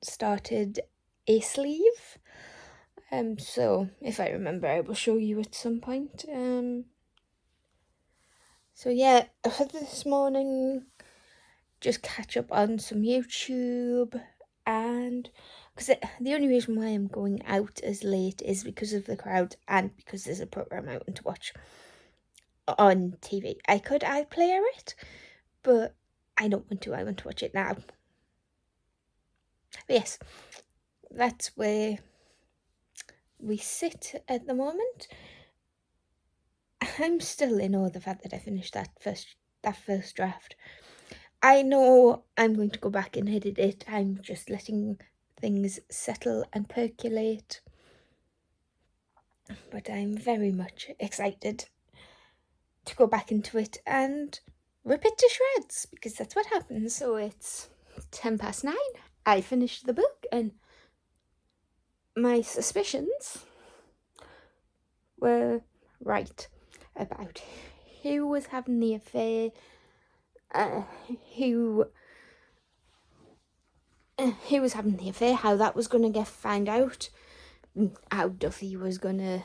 started a sleeve. So if I remember, I will show you at some point. So yeah, this morning, just catch up on some YouTube, and because the only reason why I'm going out as late is because of the crowd and because there's a program I want to watch on TV. I could iPlayer it, but I don't want to. I want to watch it now. But yes, that's where we sit at the moment. I'm still in awe of the fact that I finished that first draft. I know I'm going to go back and edit it. I'm just letting things settle and percolate. But I'm very much excited to go back into it and rip it to shreds, because that's what happens. So it's 9:10. I finished the book, and my suspicions were right about who was having the affair, who was having the affair, how that was going to get found out, how Duffy was going to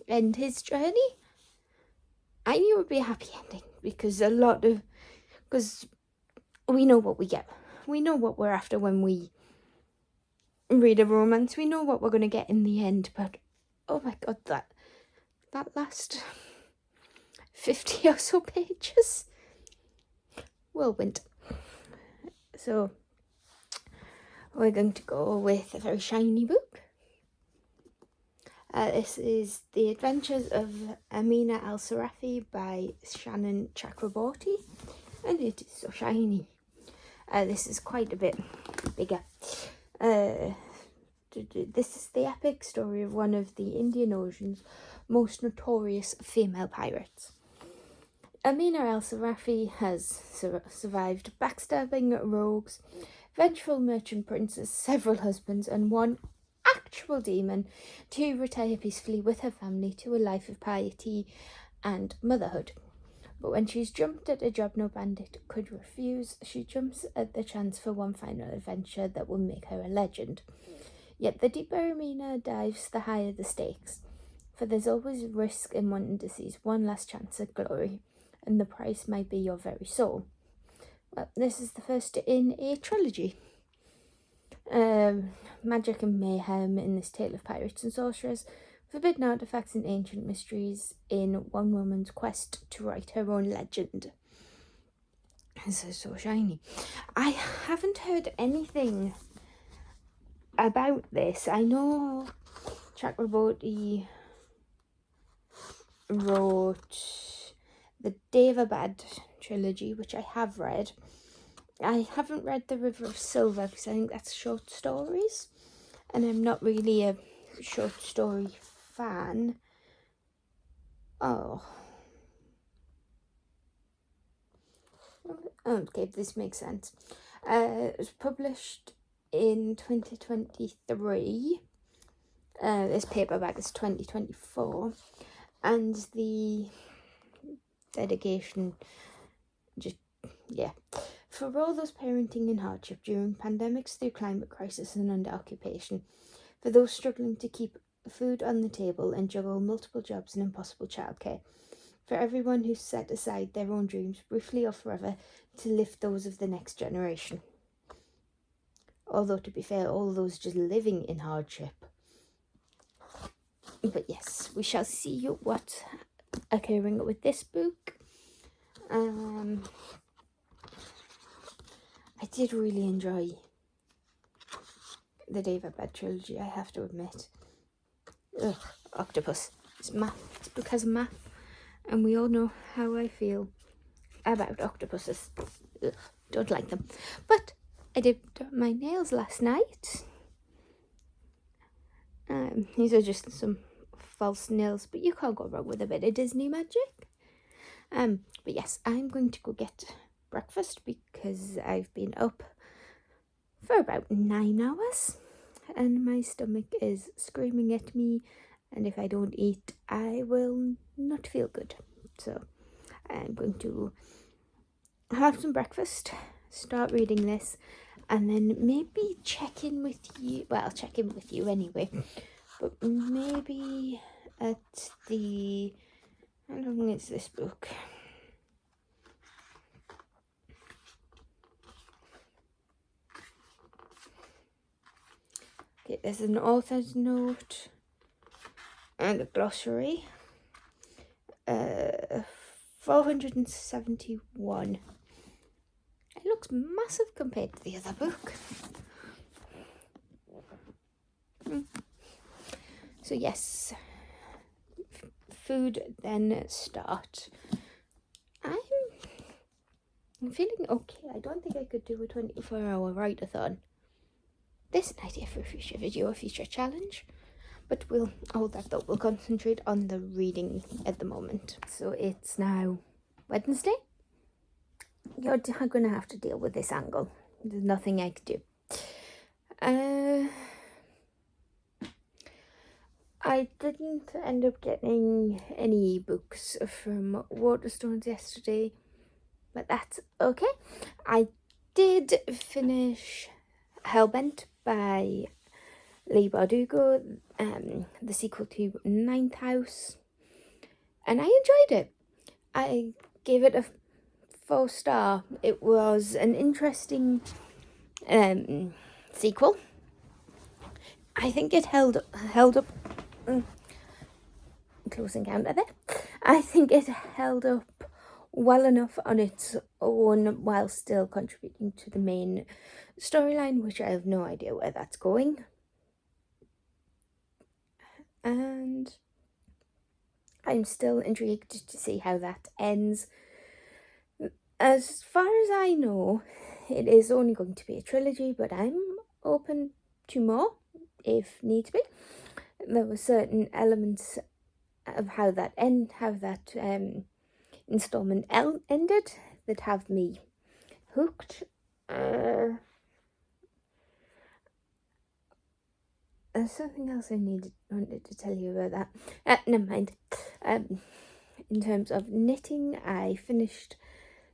end his journey. I knew it would be a happy ending, because we know what we get. We know what we're after when we read a romance. We know what we're going to get in the end, but oh my god, that last 50 or so pages, whirlwind. So we're going to go with a very shiny book. This is The Adventures of Amina Al-Sarafi by Shannon Chakraborty, and it is so shiny. This is quite a bit bigger. This is the epic story of one of the Indian Ocean's most notorious female pirates. Amina Al-Sarafi has survived backstabbing rogues, vengeful merchant princes, several husbands, and one actual demon to retire peacefully with her family to a life of piety and motherhood. But when she's jumped at a job no bandit could refuse, she jumps at the chance for one final adventure that will make her a legend. Yet the deeper Amina dives, the higher the stakes, for there's always risk in wanting to seize one last chance at glory, and the price might be your very soul. Well, this is the first in a trilogy. Magic and mayhem in this tale of pirates and sorcerers, forbidden artifacts and ancient mysteries in one woman's quest to write her own legend. This is so shiny. I haven't heard anything about this. I know Chakraborty wrote the Devabad trilogy, which I have read. I haven't read The River of Silver because I think that's short stories, and I'm not really a short story fan. Okay, this makes sense. It was published in 2023. This paperback is 2024, and the dedication, For all those parenting in hardship during pandemics, through climate crisis and under occupation. For those struggling to keep food on the table and juggle multiple jobs and impossible childcare. For everyone who's set aside their own dreams, briefly or forever, to lift those of the next generation. Although, to be fair, all those just living in hardship. But yes, we shall see what's occurring with this book. I did really enjoy the David Bed trilogy, I have to admit. Ugh, octopus. It's math. This book has math, and we all know how I feel about octopuses. Ugh, don't like them. But I did my nails last night. These are just some false nails, but you can't go wrong with a bit of Disney magic. But yes, I'm going to go get breakfast because I've been up for about 9 hours and my stomach is screaming at me, and if I don't eat I will not feel good. So I'm going to have some breakfast, start reading this, and then maybe check in with you. Well, I'll check in with you anyway, but maybe at the... How long is this book? Okay, there's an author's note and a glossary. 471. It looks massive compared to the other book. So yes, food then start. I'm feeling okay. I don't think I could do a 24-hour readathon. There's an idea for a future video, a future challenge, but we'll hold that thought. We'll concentrate on the reading at the moment. So it's now Wednesday. You're going to have to deal with this angle. There's nothing I could do. I didn't end up getting any books from Waterstones yesterday, but that's okay. I did finish Hellbent by Leigh Bardugo, the sequel to Ninth House, and I enjoyed it. I gave it a 4-star. It was an interesting sequel. I think it held up. Close encounter there. I think it held up well enough on its own while still contributing to the main storyline, which I have no idea where that's going. And I'm still intrigued to see how that ends. As far as I know, it is only going to be a trilogy, but I'm open to more if need be. There were certain elements of how that installment ended that have me hooked. There's something else I wanted to tell you about that. Never mind. In terms of knitting, I finished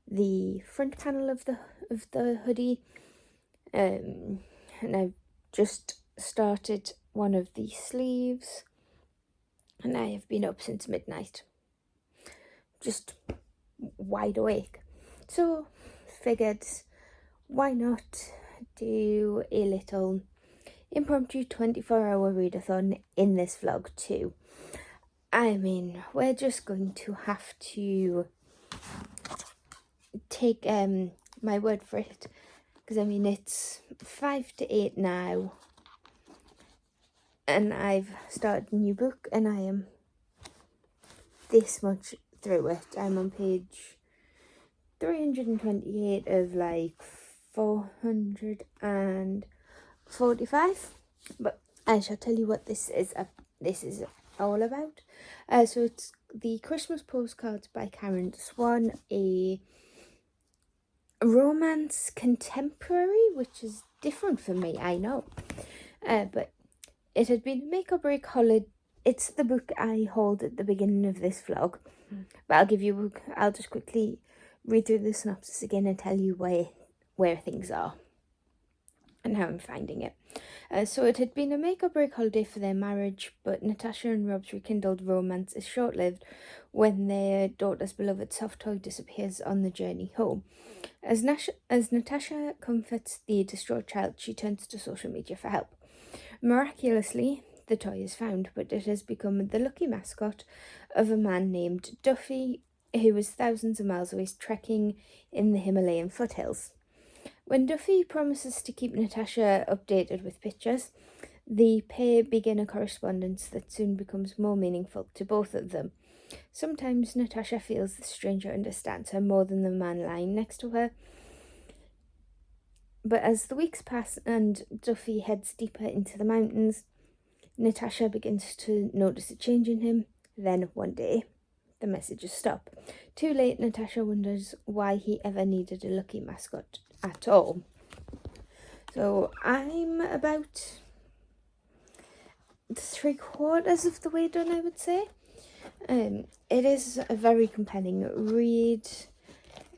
the front panel of the hoodie, and I've just started one of the sleeves, and I have been up since midnight, just wide awake. So figured, why not do a little impromptu 24-hour readathon in this vlog too. I mean, we're just going to have to take my word for it, because I mean it's 5 to 8 now and I've started a new book and I am this much through it. I'm on page 328 of like 445, but I shall tell you what this is all about. So it's the Christmas postcards by Karen Swan, a romance contemporary, which is different for me, I know, but it had been a make or break holiday. It's the book I hold at the beginning of this vlog, but I'll just quickly read through the synopsis again and tell you why where things are and how I'm finding it. So it had been a make or break holiday for their marriage, but Natasha and Rob's rekindled romance is short-lived when their daughter's beloved soft toy disappears on the journey home. As Natasha comforts the distraught child, she turns to social media for help. Miraculously, the toy is found, but it has become the lucky mascot of a man named Duffy, who was thousands of miles away trekking in the Himalayan foothills. When Duffy promises to keep Natasha updated with pictures, the pair begin a correspondence that soon becomes more meaningful to both of them. Sometimes Natasha feels the stranger understands her more than the man lying next to her. But as the weeks pass and Duffy heads deeper into the mountains, Natasha begins to notice a change in him. Then one day, the messages stop. Too late, Natasha wonders why he ever needed a lucky mascot at all. So I'm about 3/4 of the way done, I would say. It is a very compelling read,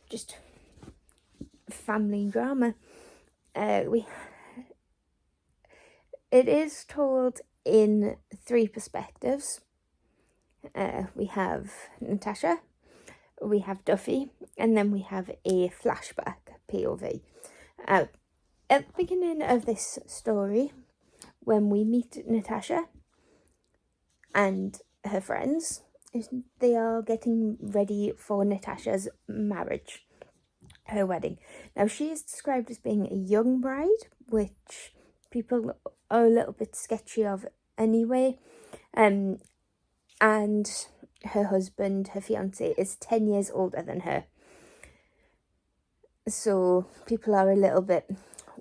just family drama. It is told in 3 perspectives. We have Natasha, we have Duffy, and then we have a flashback POV. At the beginning of this story, when we meet Natasha and her friends, they are getting ready for Natasha's marriage, her wedding. Now, she is described as being a young bride, which people are a little bit sketchy of anyway. And her husband, her fiance, is 10 years older than her. So people are a little bit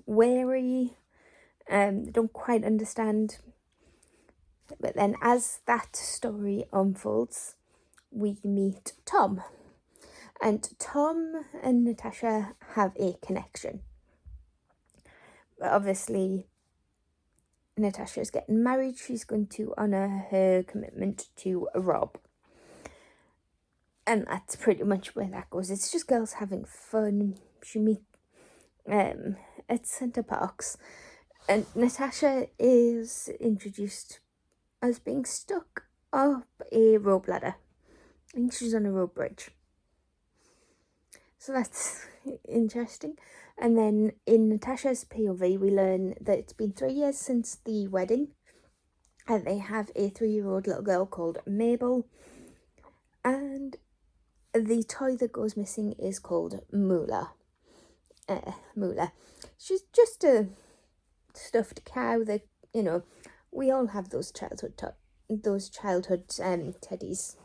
wary, don't quite understand. But then as that story unfolds, we meet Tom. And Tom and Natasha have a connection. But obviously, Natasha is getting married. She's going to honour her commitment to Rob. And that's pretty much where that goes. It's just girls having fun. She meet at Center Parks. And Natasha is introduced as being stuck up a rope ladder. I think she's on a rope bridge. So that's interesting. And then in Natasha's POV, we learn that it's been 3 years since the wedding. And they have a 3-year-old little girl called Mabel. And the toy that goes missing is called Moolah. Moolah. She's just a stuffed cow that, we all have those childhood teddies.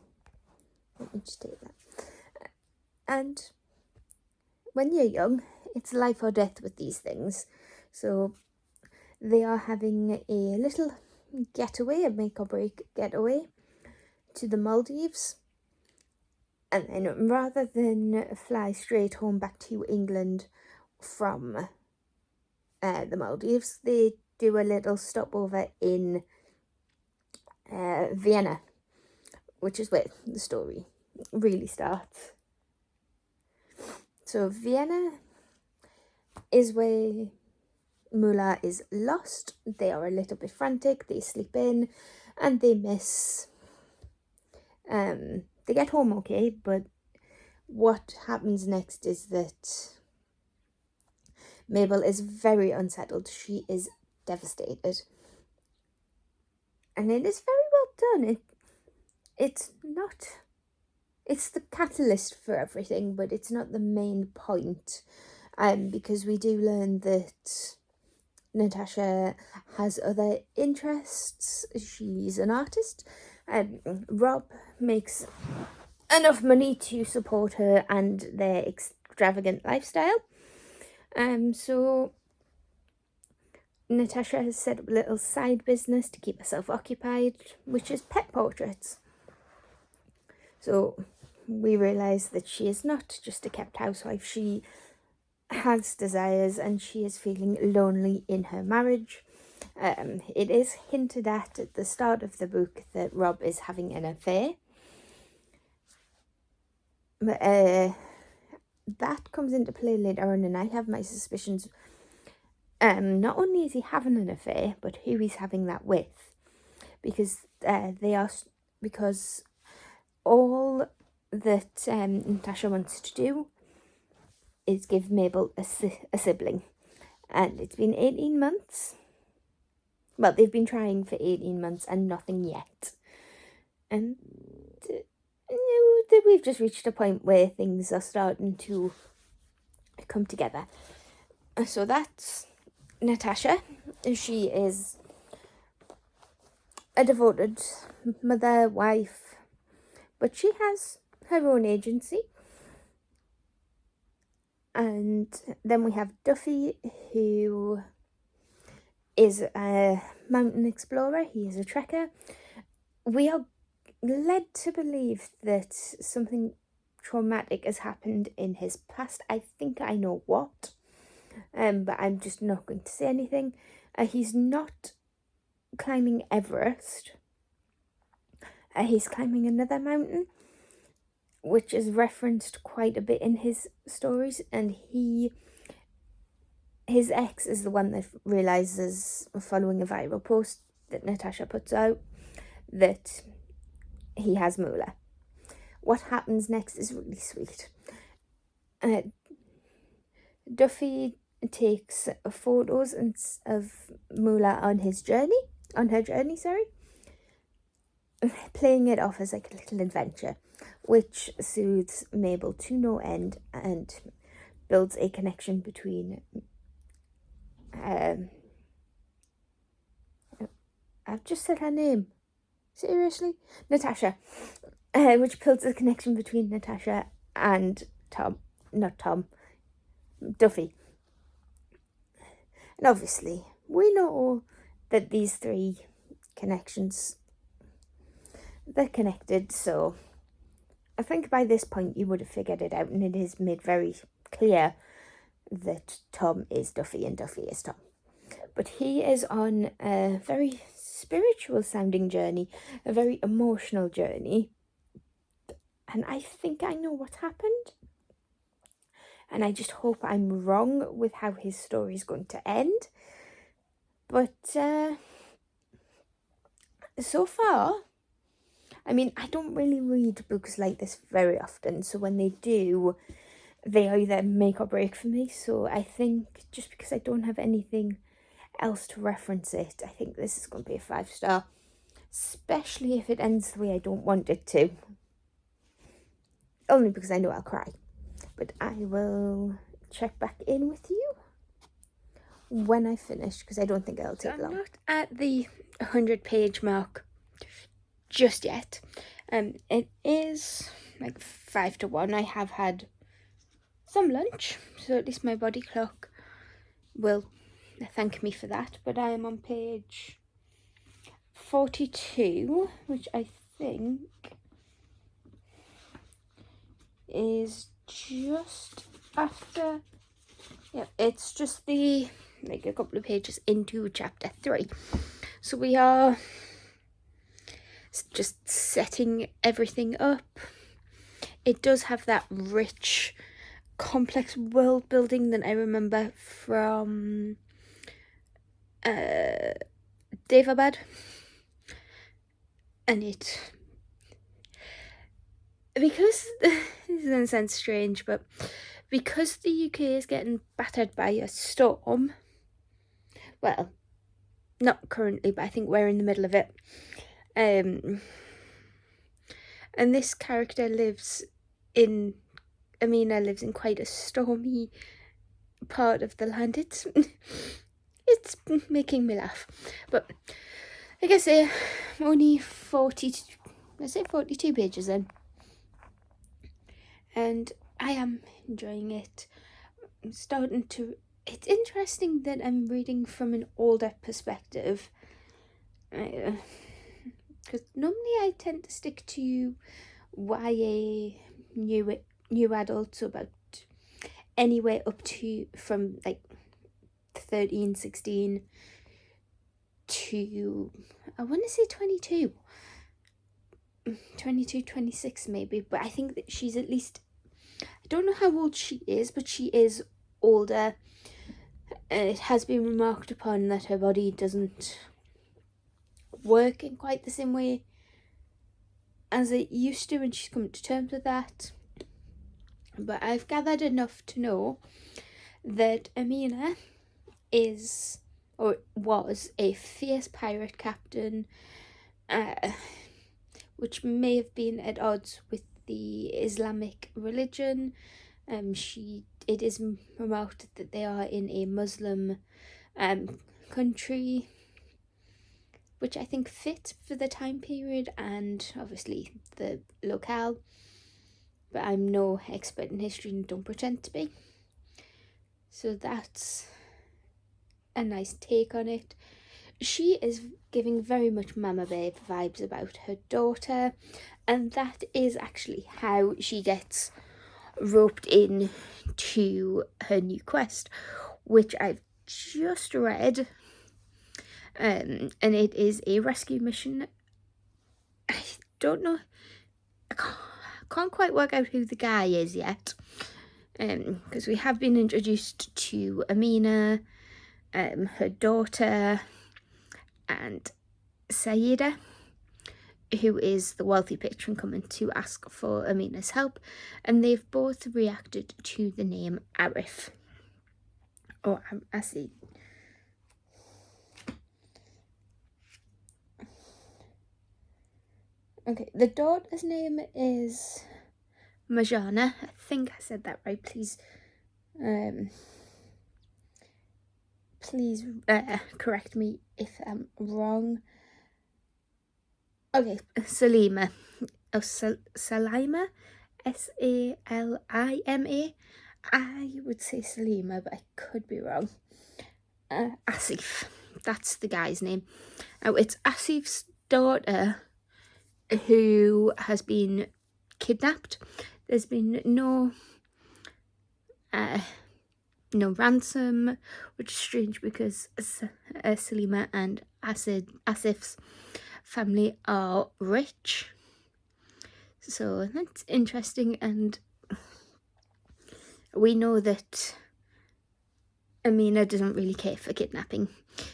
Let me just take that. And when you're young, it's life or death with these things. So they are having a little getaway, a make or break getaway to the Maldives. And then rather than fly straight home back to England from the Maldives, they do a little stopover in Vienna, which is where the story really starts. So Vienna is where Moolah is lost. They are a little bit frantic, they sleep in, and they miss... they get home okay, but what happens next is that Mabel is very unsettled. She is devastated. And it is very well done. It's the catalyst for everything, but it's not the main point. Because we do learn that Natasha has other interests. She's an artist. Rob makes enough money to support her and their extravagant lifestyle. So Natasha has set up a little side business to keep herself occupied, which is pet portraits. So we realise that she is not just a kept housewife. She has desires and she is feeling lonely in her marriage. It is hinted at the start of the book that Rob is having an affair. that comes into play later on, and I have my suspicions. Not only is he having an affair, but who he's having that with, because because all that Natasha wants to do is give Mabel a sibling, and it's been 18 months. Well, they've been trying for 18 months and nothing yet, and we've just reached a point where things are starting to come together. So that's Natasha. She is a devoted mother, wife, but she has her own agency. And then we have Duffy, who is a mountain explorer. He is a trekker. We are led to believe that something traumatic has happened in his past. I think I know what, but I'm just not going to say anything. He's not climbing Everest. He's climbing another mountain, which is referenced quite a bit in his stories, and his ex is the one that realizes, following a viral post that Natasha puts out, that he has Moolah. What happens next is really sweet. Duffy takes photos of Moolah on her journey, playing it off as like a little adventure, which soothes Mabel to no end and builds a connection between I've just said her name. Seriously? Natasha. Which builds a connection between Natasha and Duffy. And obviously, we know that these three connections, they're connected, so I think by this point you would have figured it out, and it is made very clear that Tom is Duffy and Duffy is Tom. But he is on a very spiritual sounding journey, a very emotional journey, and I think I know what happened, and I just hope I'm wrong with how his story is going to end. But so far, I mean, I don't really read books like this very often, so when they do, they either make or break for me. So I think just because I don't have anything else to reference it, I think this is going to be a 5-star, especially if it ends the way I don't want it to. Only because I know I'll cry. But I will check back in with you when I finish, because I don't think it'll take long. I'm not at the 100-page mark just yet. It is like 5 to 1. I have had some lunch, so at least my body clock will thank me for that. But I am on page 42, which I think is just after, yeah, it's just a couple of pages into chapter 3. So we are just setting everything up. It does have that rich, complex world building that I remember from Davabad, and it, because this is going to sound strange, but because the UK is getting battered by a storm, well, not currently, but I think we're in the middle of it, and this character Amina lives in quite a stormy part of the land. It's making me laugh, but like I say, I'm only 42 pages in, and I am enjoying it. It's interesting that I'm reading from an older perspective, because normally I tend to stick to YA new adults, about anywhere up to from like 13, 16 to, I want to say 22, 26 maybe, but I think that she's at least don't know how old she is, but she is older. It has been remarked upon that her body doesn't work in quite the same way as it used to, and she's come to terms with that. But I've gathered enough to know that Amina is, or was, a fierce pirate captain, which may have been at odds with the Islamic religion. It is remarked that they are in a Muslim country, which I think fit for the time period and obviously the locale. But I'm no expert in history and don't pretend to be. So that's a nice take on it. She is giving very much Mama Babe vibes about her daughter, and that is actually how she gets roped in to her new quest, which I've just read, and it is a rescue mission. I don't know, I can't quite work out who the guy is yet, because we have been introduced to Amina, her daughter, and Saida, who is the wealthy patron coming to ask for Amina's help, and they've both reacted to the name Arif, or Asi. Okay, the daughter's name is Majana. I think I said that right. Please correct me if I'm wrong. Okay, Salima. Salima, Salima. I would say Salima, but I could be wrong. Asif, that's the guy's name. Now, it's Asif's daughter who has been kidnapped. There's been no ransom, which is strange because Salima and Asif's family are rich. So that's interesting, and we know that Amina doesn't really care for kidnapping,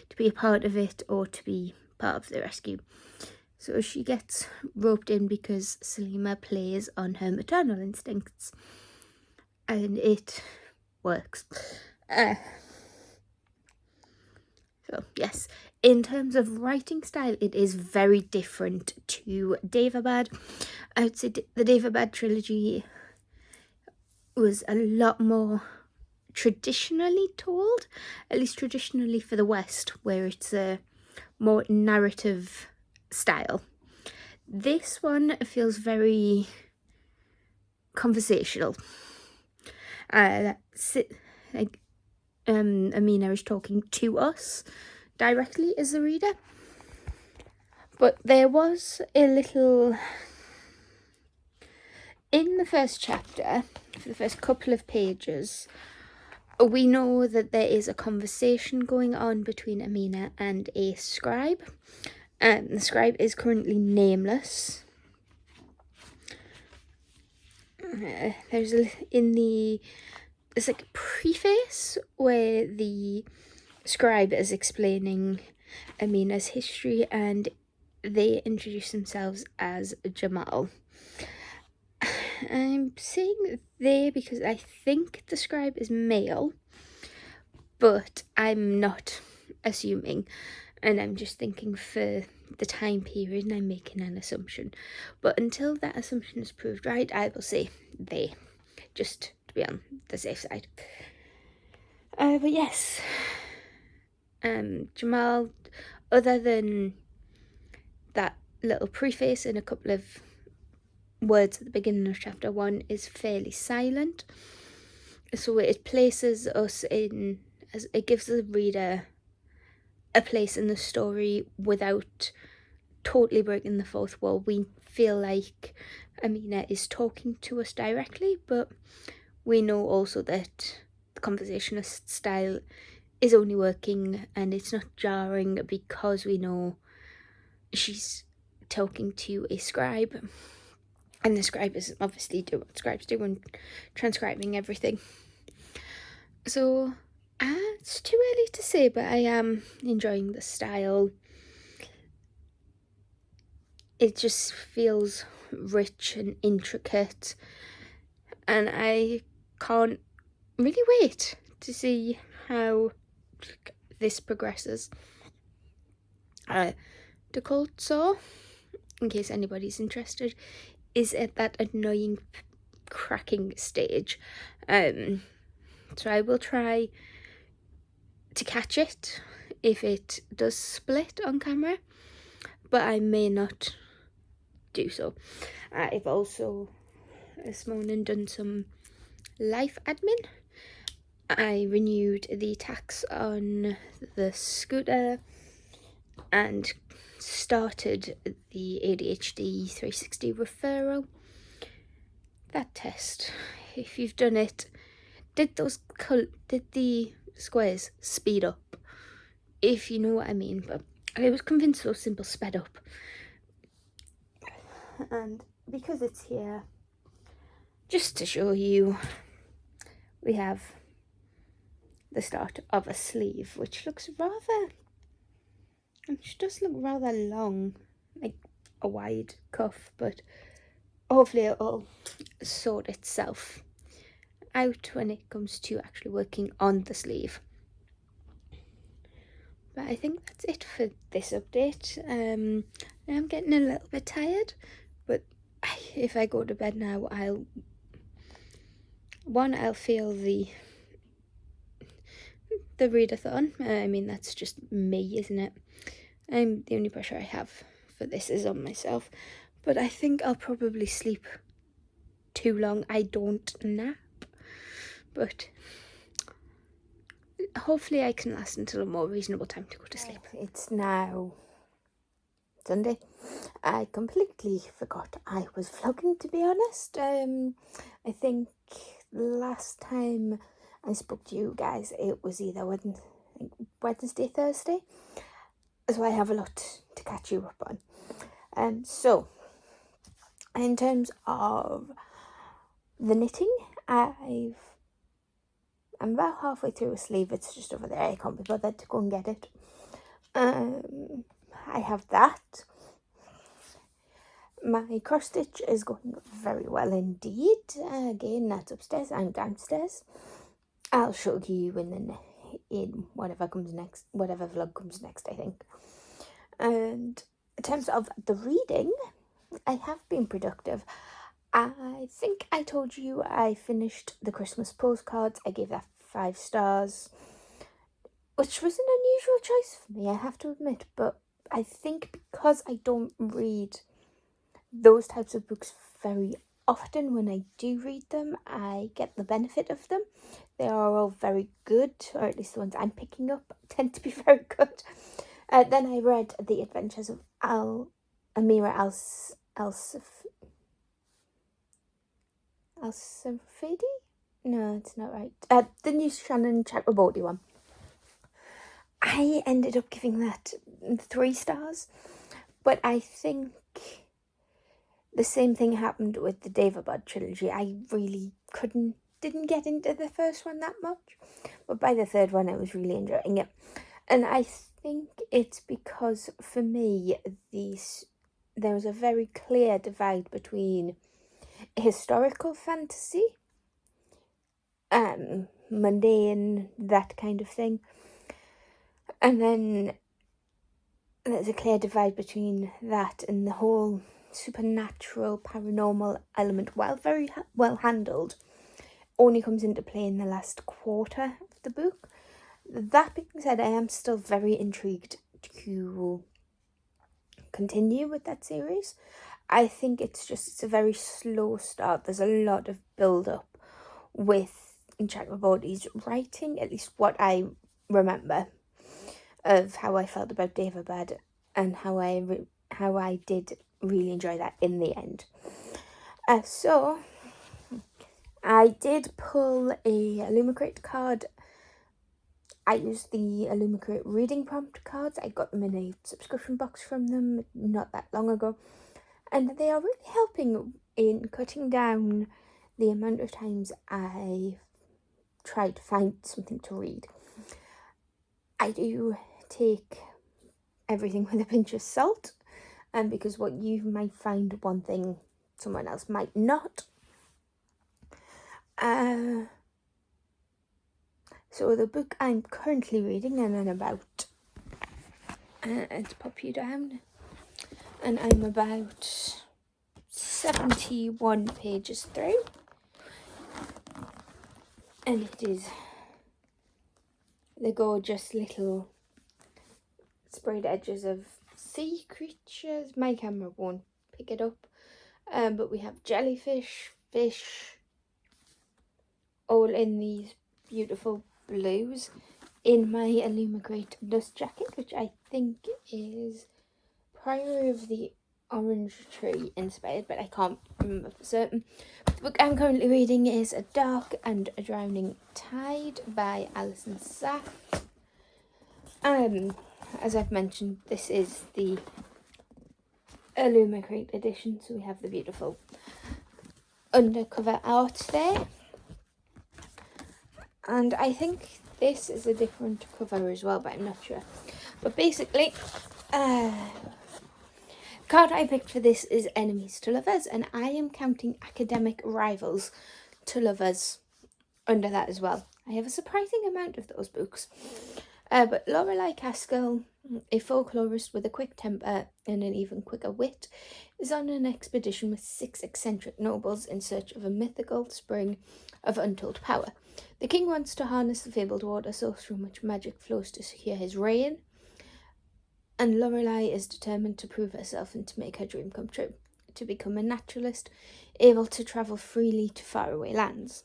to be a part of it or to be part of the rescue. So she gets roped in because Salima plays on her maternal instincts, and it works. So yes, in terms of writing style, it is very different to Daevabad. I would say the Daevabad trilogy was a lot more traditionally told, at least traditionally for the West, where it's a more narrative style. This one feels very conversational. Amina is talking to us directly as the reader. But there was a little, in the first chapter, for the first couple of pages, we know that there is a conversation going on between Amina and a scribe. The scribe is currently nameless. There's like a preface where the scribe is explaining Amina's history, and they introduce themselves as Jamal. I'm saying they because I think the scribe is male, but I'm not assuming, and I'm just thinking for the time period and I'm making an assumption. But until that assumption is proved right, I will say they, just to be on the safe side. But yes, Jamal, other than that little preface and a couple of words at the beginning of chapter 1, is fairly silent. So it places us in, as it gives the reader a place in the story without totally breaking the fourth wall. We feel like Amina is talking to us directly, but we know also that the conversationalist style is only working and it's not jarring because we know she's talking to a scribe. And the scribers obviously do what scribes do when transcribing everything. So it's too early to say, but I am enjoying the style. It just feels rich and intricate, and I can't really wait to see how this progresses. The cold sore, in case anybody's interested, is at that annoying cracking stage. So I will try to catch it if it does split on camera, but I may not do so. I've also this morning done some life admin. I renewed the tax on the scooter and started the ADHD 360 referral. That test, if you've done it, did the squares speed up? If you know what I mean, but I was convinced those symbols sped up. And because it's here, just to show you, we have the start of a sleeve, which does look rather long, like a wide cuff, but hopefully it'll sort itself out when it comes to actually working on the sleeve. But I think that's it for this update. I'm getting a little bit tired, but if I go to bed now, I'll feel the readathon. I mean, that's just me, isn't it? The only pressure I have for this is on myself, but I think I'll probably sleep too long. I don't nap, but hopefully I can last until a more reasonable time to go to sleep. It's now Sunday. I completely forgot I was vlogging, to be honest. I think last time I spoke to you guys, it was either Wednesday, Thursday. So I have a lot to catch you up on. So, in terms of the knitting, I'm about halfway through a sleeve. It's just over there. I can't be bothered to go and get it. I have that. My cross stitch is going very well indeed. Again, that's upstairs. I'm downstairs. I'll show you in whatever comes next, whatever vlog comes next, I think. And in terms of the reading, I have been productive. I think I told you I finished the Christmas postcards. I gave that 5 stars, which was an unusual choice for me, I have to admit. But I think because I don't read those types of books very often, when I do read them, I get the benefit of them. They are all very good, or at least the ones I'm picking up tend to be very good. Then I read The Adventures of Amira Al-Safadi? No, it's not right. The new Shannon Chakraborty one. I ended up giving that 3 stars, but I think the same thing happened with the Daverbud trilogy. I really didn't get into the first one that much, but by the third one I was really enjoying it. And I think it's because, for me, there was a very clear divide between historical fantasy, mundane, that kind of thing, and then there's a clear divide between that and the whole supernatural, paranormal element, while very well handled, only comes into play in the last quarter of the book. That being said, I am still very intrigued to continue with that series. I think it's a very slow start. There's a lot of build-up with Chakraborty's writing, at least what I remember of how I felt about Daverbud, and how I did really enjoy that in the end. So I did pull a Illumicrate card. I used the Illumicrate reading prompt cards. I got them in a subscription box from them not that long ago. and they are really helping in cutting down the amount of times I try to find something to read. I do take everything with a pinch of salt, and because what you might find one thing, someone else might not. So the book I'm currently reading, and I'm about, let's pop you down, and I'm about 71 pages through, and it is the gorgeous little sprayed edges of sea creatures. My camera won't pick it up, but we have jellyfish, fish, all in these beautiful blues, in my Illumicrate dust jacket, which I think is Priory of the Orange Tree inspired, but I can't remember for certain. The book I'm currently reading is A Dark and a Drowning Tide by Alison Saff. As I've mentioned, this is the Illumicrate edition, so we have the beautiful undercover art there. And I think this is a different cover as well, but I'm not sure. But basically, card I picked for this is Enemies to Lovers, and I am counting Academic Rivals to Lovers under that as well. I have a surprising amount of those books. But Lorelei Caskell, a folklorist with a quick temper and an even quicker wit, is on an expedition with 6 eccentric nobles in search of a mythical spring of untold power. The king wants to harness the fabled water source through which magic flows to secure his reign, and Lorelei is determined to prove herself and to make her dream come true, to become a naturalist, able to travel freely to faraway lands.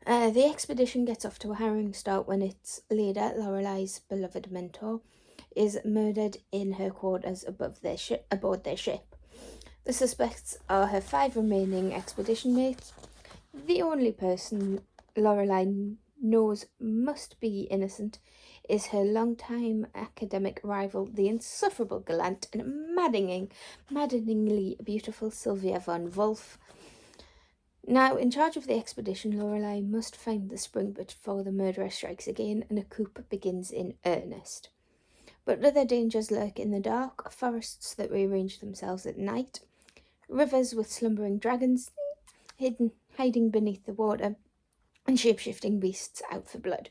The expedition gets off to a harrowing start when its leader, Lorelei's beloved mentor, is murdered in her quarters aboard their ship. The suspects are her 5 remaining expedition mates. The only person Lorelei knows must be innocent is her longtime academic rival, the insufferable gallant and maddeningly beautiful Sylvia von Wolf. Now, in charge of the expedition, Lorelei must find the spring before the murderer strikes again and a coup begins in earnest. But other dangers lurk in the dark, forests that rearrange themselves at night, rivers with slumbering dragons hiding beneath the water, and shape-shifting beasts out for blood.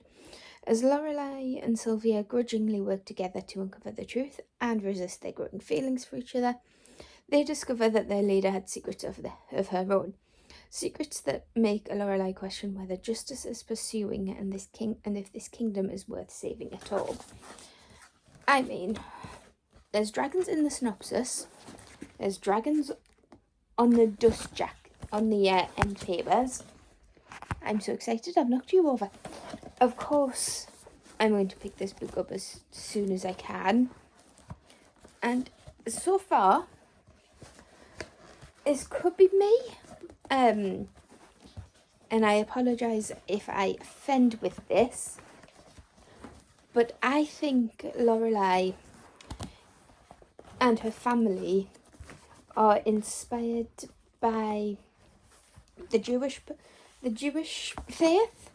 As Lorelei and Sylvia grudgingly work together to uncover the truth and resist their growing feelings for each other, they discover that their leader had secrets of her own. Secrets that make Lorelei question whether justice is pursuing and if this kingdom is worth saving at all. I mean, there's dragons in the synopsis. There's dragons on the end papers. I'm so excited, I've knocked you over. Of course, I'm going to pick this book up as soon as I can. And so far, this could be me. And I apologise if I offend with this, but I think Lorelei and her family are inspired by the Jewish faith.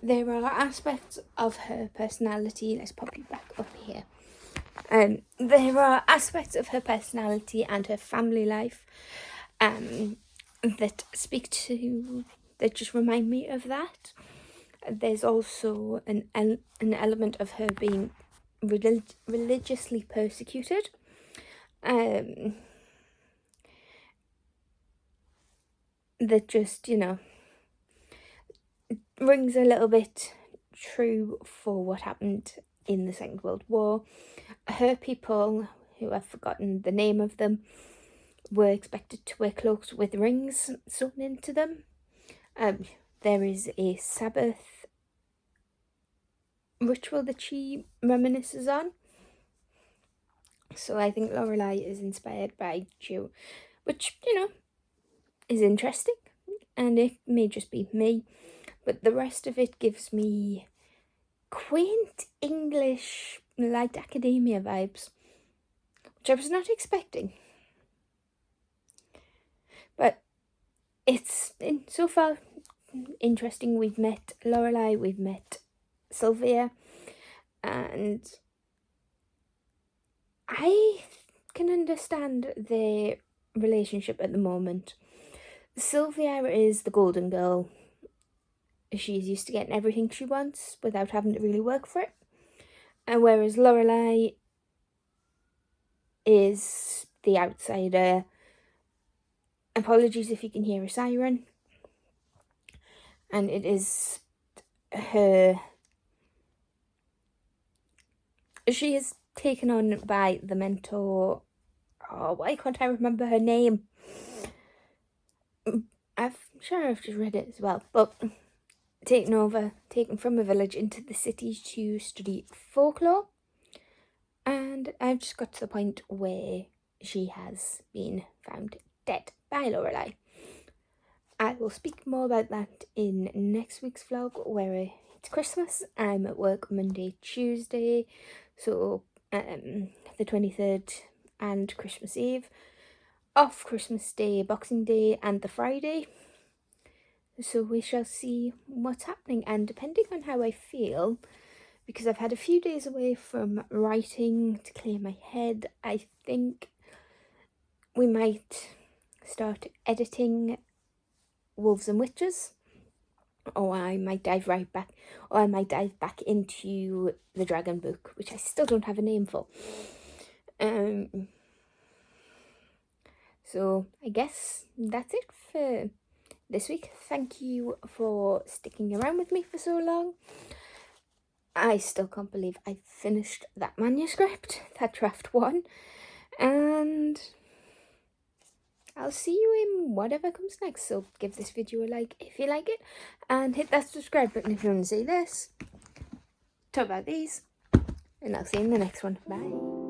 There are aspects of her personality. Let's pop you back up here. There are aspects of her personality and her family life that just remind me of that. There's also an element of her being religiously persecuted. That just, rings a little bit true for what happened in the Second World War. Her people, who I've forgotten the name of them, were expected to wear cloaks with rings sewn into them. There is a Sabbath ritual that she reminisces on. So I think Lorelei is inspired by Jew, which, is interesting. And it may just be me, but the rest of it gives me quaint English light academia vibes, which I was not expecting. But it's so far interesting. We've met Lorelai, we've met Sylvia, and I can understand their relationship at the moment. Sylvia is the golden girl. She's used to getting everything she wants without having to really work for it. And whereas Lorelai is the outsider. Apologies if you can hear a siren. And it is her... She is taken on by the mentor... Oh, why can't I remember her name? I'm sure I've just read it as well. But taken from a village into the city to study folklore. And I've just got to the point where she has been found dead by Lorelai. I will speak more about that in next week's vlog, where it's Christmas. I'm at work Monday, Tuesday, so the 23rd and Christmas Eve. Off Christmas Day, Boxing Day and the Friday. So we shall see what's happening, and depending on how I feel, because I've had a few days away from writing to clear my head, I think we might start editing Wolves and Witches, or I might dive back into the Dragon Book, which I still don't have a name for. So I guess that's it for this week. Thank you for sticking around with me for so long. I still can't believe I finished that manuscript, that draft 1, and I'll see you in whatever comes next. So give this video a like if you like it, and hit that subscribe button if you want to see this, talk about these, and I'll see you in the next one. Bye.